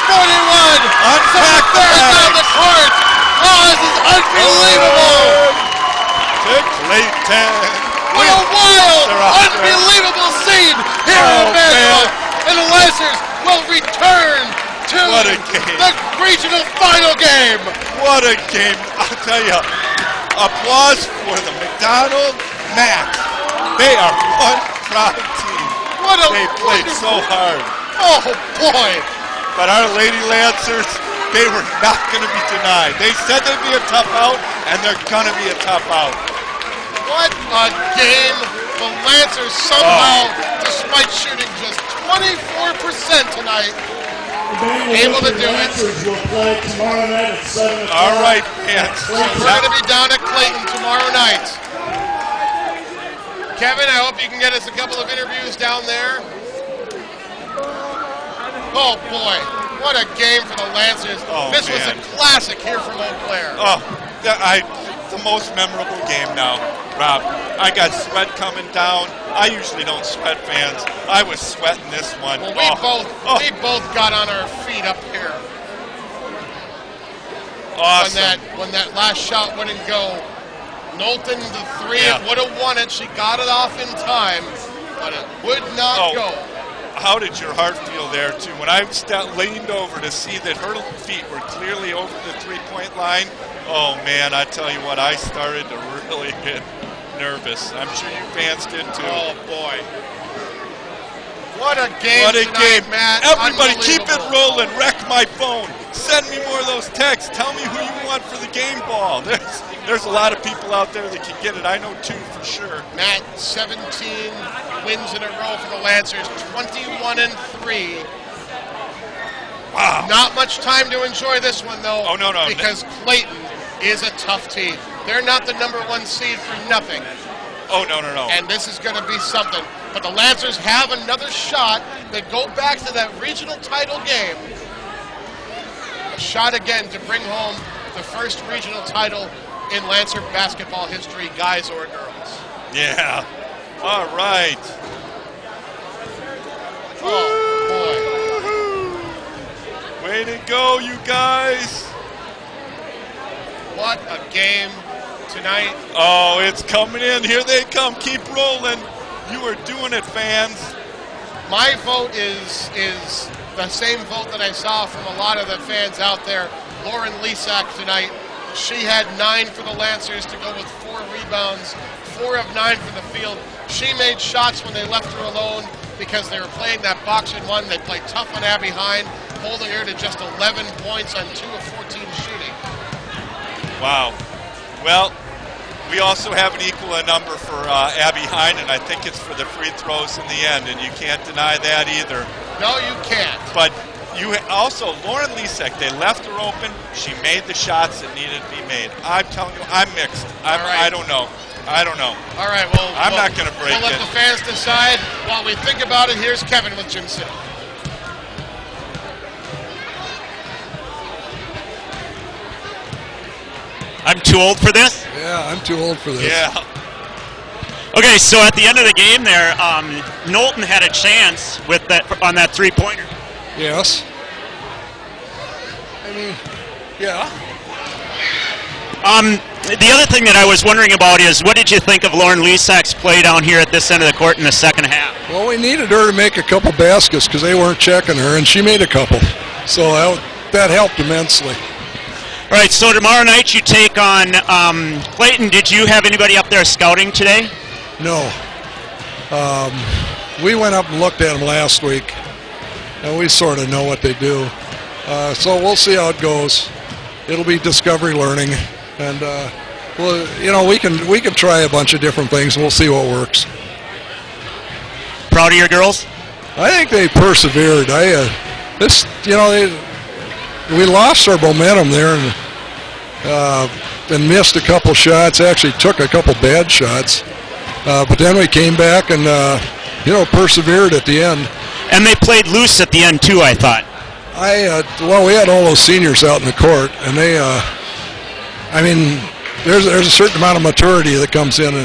43-41. Unpack down the court. Oh, this is unbelievable! To Clayton. What a wild, unbelievable scene here in Immanuel. And the Lancers will return to the regional final game. What a game. I'll tell you, applause for the McDonell Macks. They are one proud team. They played so hard. Oh, boy. But our Lady Lancers, they were not going to be denied. They said they'd be a tough out, and they're going to be a tough out. What a game. The Lancers somehow, despite shooting just 24% tonight, able to do it. Will play tomorrow night at 7 o'clock. All right, fans. So we're going to be down at Clayton tomorrow night. Kevin, I hope you can get us a couple of interviews down there. Oh, boy. What a game for the Lancers. This was a classic here from Eau Claire. Oh, the most memorable game now, Rob. I got sweat coming down. I usually don't sweat, fans. I was sweating this one. Well, we both got on our feet up here. Awesome. When that last shot wouldn't go. Knowlton, the 3, it would have won it. She got it off in time, but it would not go. How did your heart feel there, too? When I leaned over to see that her feet were clearly over the three-point line, oh, man, I tell you what, I started to really get nervous. I'm sure you fans did, too. Oh, boy. What a game tonight, Matt. Everybody keep it rolling. Wreck my phone. Send me more of those texts. Tell me who you want for the game ball. There's a lot of people out there that can get it. I know 2 for sure. Matt, 17 wins in a row for the Lancers, 21-3. Wow. Not much time to enjoy this one, though. Oh, no. Because Clayton is a tough team. They're not the number 1 seed for nothing. Oh, no. And this is going to be something. But the Lancers have another shot. They go back to that regional title game. A shot again to bring home the first regional title in Lancer basketball history, guys or girls. Yeah. All right. Oh, boy. Way to go, you guys. What a game tonight. Oh, it's coming in. Here they come. Keep rolling. You are doing it, fans. My vote is the same vote that I saw from a lot of the fans out there. Lauren Lesak tonight. She had 9 for the Lancers to go with 4 rebounds, 4 of 9 from the field. She made shots when they left her alone because they were playing that box and one. They played tough on Abby Hine, holding her to just 11 points on 2 of 14 shooting. Wow. Well, we also have an equal number for Abby Hine, and I think it's for the free throws in the end, and you can't deny that either. No, you can't. But you also, Lauren Lisek, they left her open. She made the shots that needed to be made. I'm telling you, I'm mixed. I don't know. All right, well, I'm not going to break we'll let the fans decide. While we think about it, here's Kevin with Jim City. I'm too old for this? Yeah, I'm too old for this. Yeah. Okay, so at the end of the game there, Knowlton had a chance with that on that three-pointer. Yes. I mean, yeah. The other thing that I was wondering about is, what did you think of Lauren Lesak's play down here at this end of the court in the second half? Well, we needed her to make a couple baskets because they weren't checking her, and she made a couple. So that helped immensely. All right, so tomorrow night you take on Clayton. Did you have anybody up there scouting today? No. We went up and looked at them last week, and we sort of know what they do. So we'll see how it goes. It'll be discovery learning, and well, we can try a bunch of different things, and we'll see what works. Proud of your girls? I think they persevered. We lost our momentum there and missed a couple shots. Actually, took a couple bad shots, but then we came back and persevered at the end. And they played loose at the end too, I thought. We had all those seniors out in the court, and they, there's a certain amount of maturity that comes in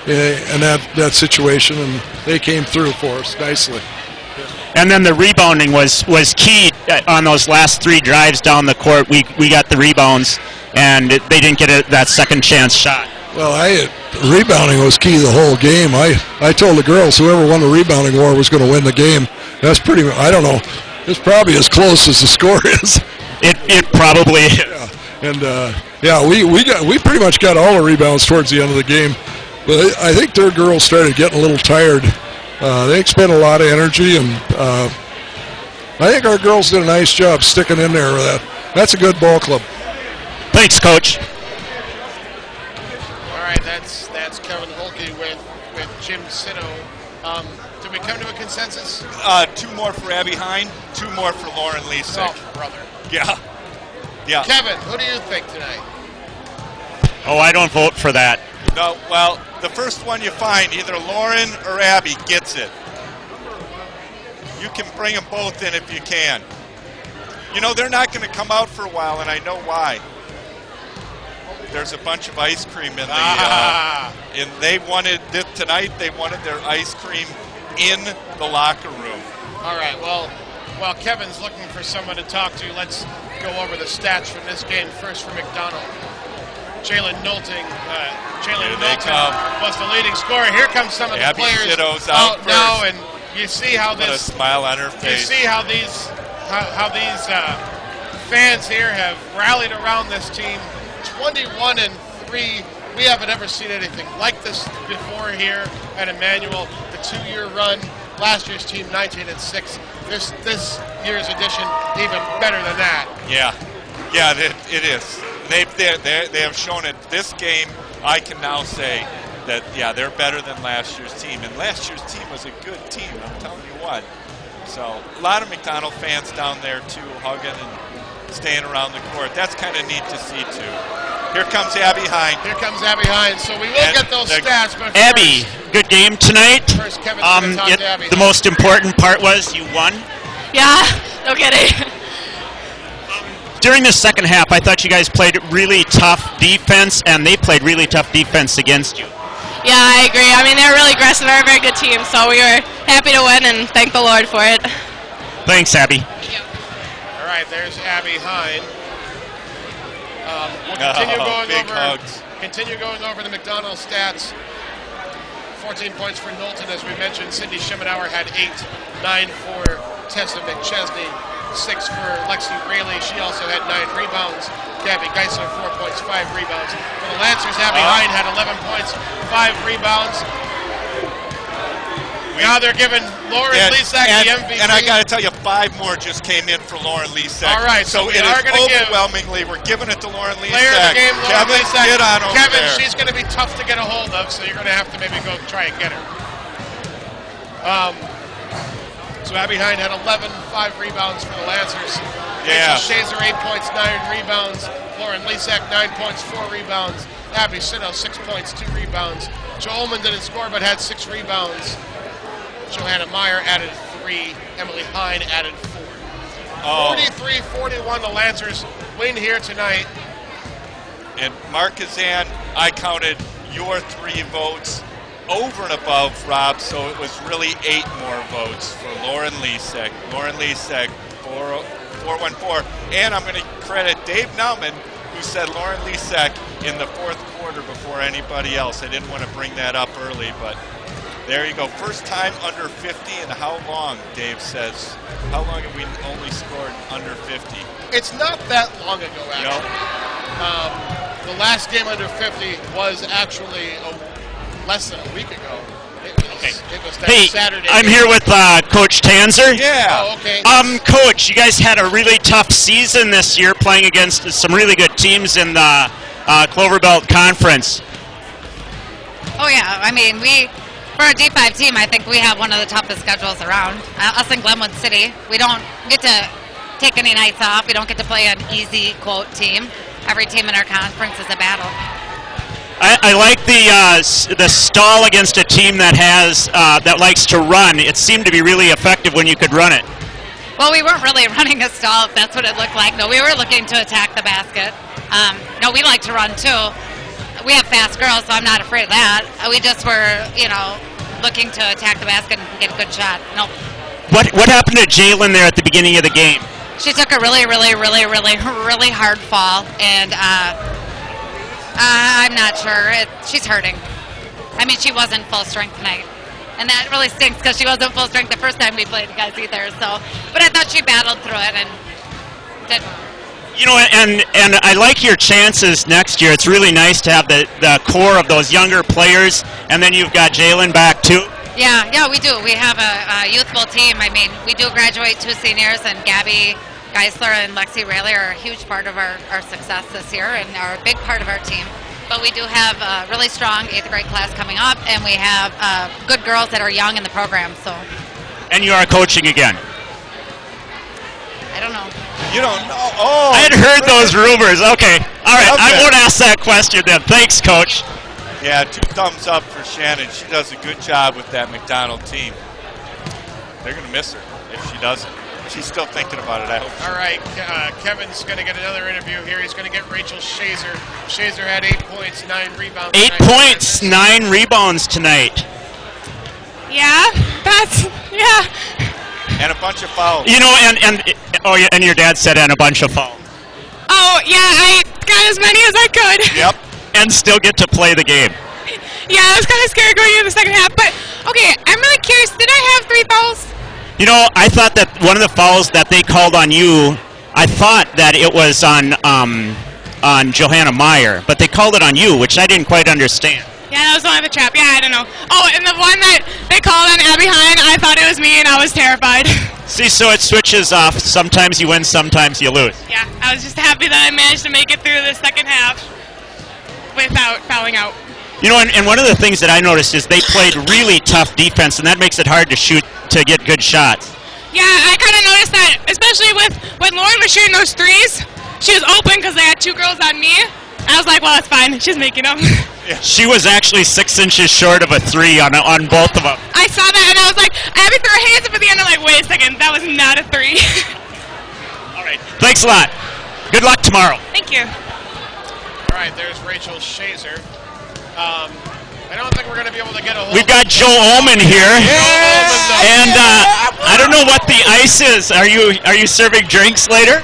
that situation, and they came through for us nicely. And then the rebounding was key on those last 3 drives down the court. We got the rebounds, and they didn't get that second chance shot. Well, rebounding was key the whole game. I told the girls whoever won the rebounding war was going to win the game. That's pretty. I don't know. It's probably as close as the score is. It probably is. Yeah, and we pretty much got all the rebounds towards the end of the game, but I think their girls started getting a little tired. They expend a lot of energy, and I think our girls did a nice job sticking in there with that. That's a good ball club. Thanks, Coach. All right, that's Kevin Hulke with Jim Sino. Did we come to a consensus? 2 more for Abby Hine, 2 more for Lauren Lesek. Oh, brother. Yeah. Kevin, who do you think tonight? Oh, I don't vote for that. No, well, the first one you find, either Lauren or Abby gets it. You can bring them both in if you can. They're not going to come out for a while, and I know why. There's a bunch of ice cream in the, and they wanted tonight. They wanted their ice cream in the locker room. All right. Well, while Kevin's looking for someone to talk to, let's go over the stats from this game. First for McDonell. Jalen Knowlton was the leading scorer. Here comes some of the players Sitto's out now, and you see how Put a smile on her face. You see how these fans here have rallied around this team. 21-3. We haven't ever seen anything like this before here at Immanuel. The 2-year run. Last year's team 19-6. This year's edition even better than that. Yeah, it is. They have shown it. This game, I can now say that they're better than last year's team, and last year's team was a good team. I'm telling you what. So a lot of McDonell fans down there too, hugging and staying around the court. That's kind of neat to see too. Here comes Abby Hine. So we will get those stats. But Abby, good game tonight. First, Kevin's going to talk to Abby. The most important part was you won. Yeah, no kidding. During the second half, I thought you guys played really tough defense, and they played really tough defense against you. Yeah, I agree. They're really aggressive. They're a very good team, so we were happy to win, and thank the Lord for it. Thanks, Abby. Thank you. All right, there's Abby Hine. We'll continue going over the McDonell stats 14 points for Knowlton, as we mentioned. Sydney Schemenauer had 8, 9 for Tessa McChesney, 6 for Lexi Rayleigh. She also had 9 rebounds. Gabby Geisler, 4 points, 5 rebounds. For the Lancers, Abby Hine had 11 points, 5 rebounds. Now they're giving Lauren Lesak the MVP. And I got to tell you, 5 more just came in for Lauren Lesak. All right, so we it are is going to give overwhelmingly, we're giving it to Lauren Lesak. Player of the game, Lauren Kevin, Lesak. get on over Kevin, there. she's going to be tough to get a hold of, so you're going to have to maybe go try and get her. So Abby Hine had 11, 5 rebounds for the Lancers. Yeah. Rachel Schaser, 8 points, 9 rebounds. Lauren Lesak, 9 points, 4 rebounds. Abby Sino, 6 points, 2 rebounds. Jo Ullman didn't score but had 6 rebounds. Johanna Meyer added 3. Emily Hine added 4. 43-41, the Lancers win here tonight. And Mark Kazan, I counted your 3 votes over and above Rob, so it was really 8 more votes for Lauren Lesak. Lauren Lesak, 414. And I'm going to credit Dave Nauman, who said Lauren Lesak in the 4th quarter before anybody else. I didn't want to bring that up early, but there you go. First time under 50, and how long, Dave says? How long have we only scored under 50? It's not that long ago, actually. The last game under 50 was actually less than a week ago. It was that Saturday. I'm here with Coach Tanzer. Yeah. Oh, okay. Coach, you guys had a really tough season this year playing against some really good teams in the Clover Belt Conference. Oh, yeah. I mean, for a D5 team, I think we have one of the toughest schedules around. Us in Glenwood City, we don't get to take any nights off. We don't get to play an easy, quote, team. Every team in our conference is a battle. I like the stall against a team that has that likes to run. It seemed to be really effective when you could run it. Well, we weren't really running a stall, if that's what it looked like. No, we were looking to attack the basket. No, we like to run, too. We have fast girls, so I'm not afraid of that. We just were, looking to attack the basket and get a good shot. No. What happened to Jalen there at the beginning of the game? She took a really, really, really, really, really hard fall, and I'm not sure. She's hurting. I mean, she wasn't full strength tonight. And that really stinks because she wasn't full strength the first time we played guys either. So, but I thought she battled through it and did. And I like your chances next year. It's really nice to have the core of those younger players, and then you've got Jalen back too. Yeah, we do. We have a youthful team. I mean, we do graduate 2 seniors, and Gabby Geisler and Lexi Rayleigh are a huge part of our success this year and are a big part of our team. But we do have a really strong 8th grade class coming up, and we have good girls that are young in the program. So. And you are coaching again. I don't know. You don't know? Oh, I had heard those rumors. Okay. All right. Okay. I won't ask that question then. Thanks, Coach. Yeah, 2 thumbs up for Shannon. She does a good job with that McDonell team. They're going to miss her if she doesn't. She's still thinking about it, I hope. All right, Kevin's going to get another interview here. He's going to get Rachel Schaser. Schaser had 8 points, 9 rebounds. 8 points, 9 rebounds tonight. Yeah, yeah. And a bunch of fouls. And your dad said and a bunch of fouls. Oh, yeah, I got as many as I could. Yep. And still get to play the game. Yeah, I was kind of scared going into the second half. But, okay, I'm really curious. Did I have 3 fouls? I thought that one of the fouls that they called on you, I thought that it was on Johanna Meyer, but they called it on you, which I didn't quite understand. Yeah, that was one of the trap. Yeah, I don't know. Oh, and the one that they called on Abby Hine, I thought it was me, and I was terrified. See, so it switches off. Sometimes you win, sometimes you lose. Yeah, I was just happy that I managed to make it through the second half without fouling out. And one of the things that I noticed is they played really tough defense, and that makes it hard to get good shots. Yeah, I kind of noticed that, especially when Lauren was shooting those threes. She was open because they had 2 girls on me. I was like, well, it's fine. She's making them. Yeah. She was actually 6 inches short of a 3 on both of them. I saw that, and I was like, Abby threw her hands up at the end. I'm like, wait a second, that was not a 3. All right. Thanks a lot. Good luck tomorrow. Thank you. All right, there's Rachel Schaser. I don't think we're going to be able to get a hold We've got Joe Ullman here. Yes! And I don't know what the ice is. Are you serving drinks later?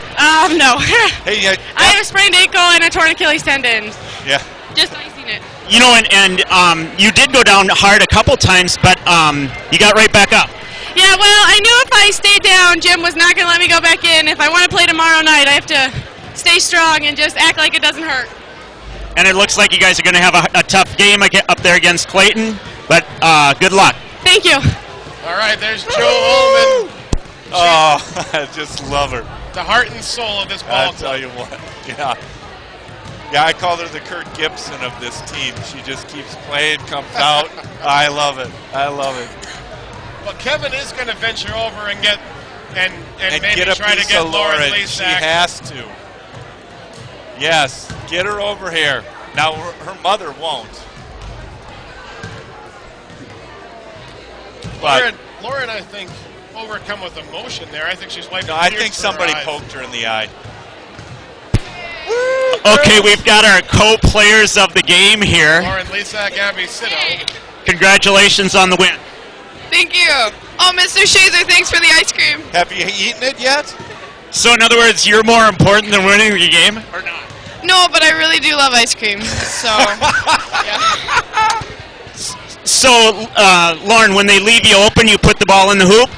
No. Hey, I have a sprained ankle and a torn Achilles tendon. yeah. Just icing it. You know, and you did go down hard a couple times, but you got right back up. Yeah, well, I knew if I stayed down, Jim was not going to let me go back in. If I want to play tomorrow night, I have to stay strong and just act like it doesn't hurt. And it looks like you guys are going to have a tough game up there against Clayton, but good luck. Thank you. All right, there's Joe Ullman. Oh, I just love her. The heart and soul of this ball I'll club. tell you what. Yeah. Yeah, I call her the Kirk Gibson of this team. She just keeps playing, comes out. I love it. I love it. Well, Kevin is going to venture over and get and maybe get a try piece to get of Lauren Lauren. Lesak. She has to. Yes, get her over here. Now, her mother won't. But Lauren, I think, overcome with emotion there. I think she's wiping no, I tears think from her somebody eyes. poked her in the eye. Okay, we've got our co-players of the game here. Lauren Lesak, Abby Sitto. Congratulations on the win. Thank you. Oh, Mr. Schaser, thanks for the ice cream. Have you eaten it yet? So in other words, you're more important than winning the game, or not? No, but I really do love ice cream, so, yeah. So, Lauren, when they leave you open, you put the ball in the hoop?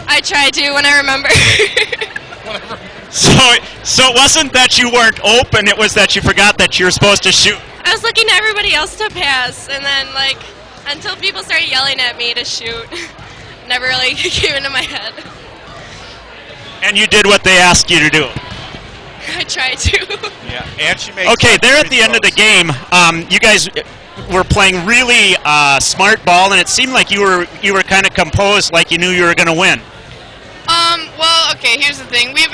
I try to when I remember. Whatever. So it wasn't that you weren't open, it was that you forgot that you were supposed to shoot. I was looking at everybody else to pass, and then, until people started yelling at me to shoot, never really came into my head. And you did what they asked you to do. I tried to. Yeah, and she makes. Okay, there at the end of the game, you guys were playing really smart ball, and it seemed like you were kind of composed, like you knew you were going to win. Well, okay, here's the thing. We've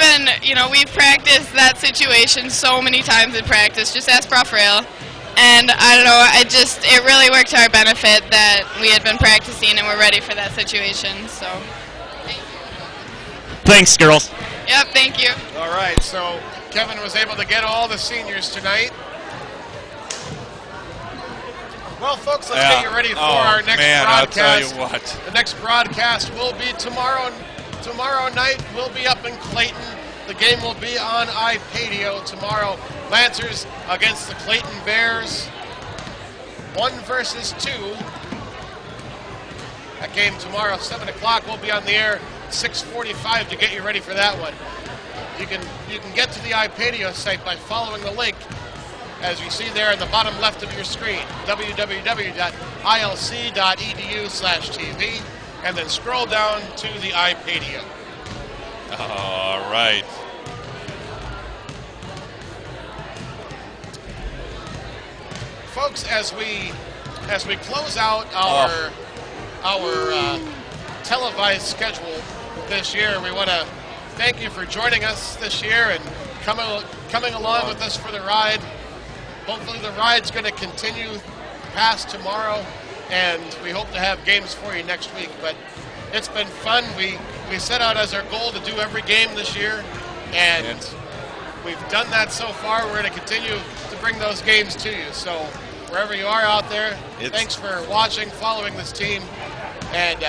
practiced that situation so many times in practice. Just ask Prof. Rail. And I don't know, it really worked to our benefit that we had been practicing and we're ready for that situation, so. Thanks, girls. Yep, thank you. All right, so Kevin was able to get all the seniors tonight. Well, folks, let's get you ready for our next broadcast. I'll tell you what. The next broadcast will be tomorrow. Tomorrow night we'll be up in Clayton. The game will be on iPadio tomorrow. Lancers against the Clayton Bears. 1 versus 2. That game tomorrow, 7 o'clock. We'll be on the air 6:45 to get you ready for that one. You can get to the iPadio site by following the link as you see there in the bottom left of your screen, www.ilc.edu/TV, and then scroll down to the iPadio. All right. Folks, as we close out our televised schedule this year, we want to thank you for joining us this year and coming along with us for the ride. Hopefully the ride's going to continue past tomorrow, and we hope to have games for you next week. But it's been fun. We set out as our goal to do every game this year, and we've done that so far. We're going to continue to bring those games to you. So wherever you are out there, thanks for watching, following this team, and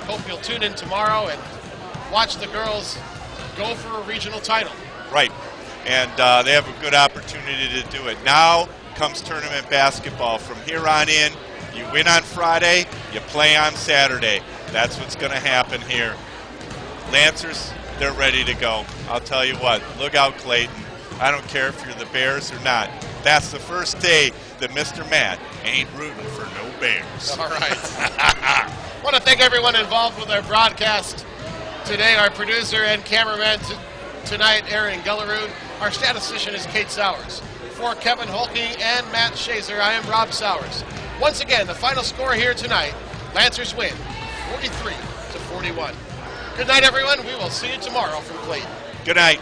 hope you'll tune in tomorrow and watch the girls go for a regional title. Right. And they have a good opportunity to do it. Now comes tournament basketball. From here on in, you win on Friday, you play on Saturday. That's what's going to happen here. Lancers, they're ready to go. I'll tell you what, look out, Clayton. I don't care if you're the Bears or not. That's the first day that Mr. Matt ain't rooting for no Bears. All right. I want to thank everyone involved with our broadcast today. Our producer and cameraman tonight, Aaron Gullerud. Our statistician is Kate Sauers. For Kevin Hulke and Matt Schaser, I am Rob Sauers. Once again, the final score here tonight, Lancers win 43-41. Good night, everyone. We will see you tomorrow from Clayton. Good night.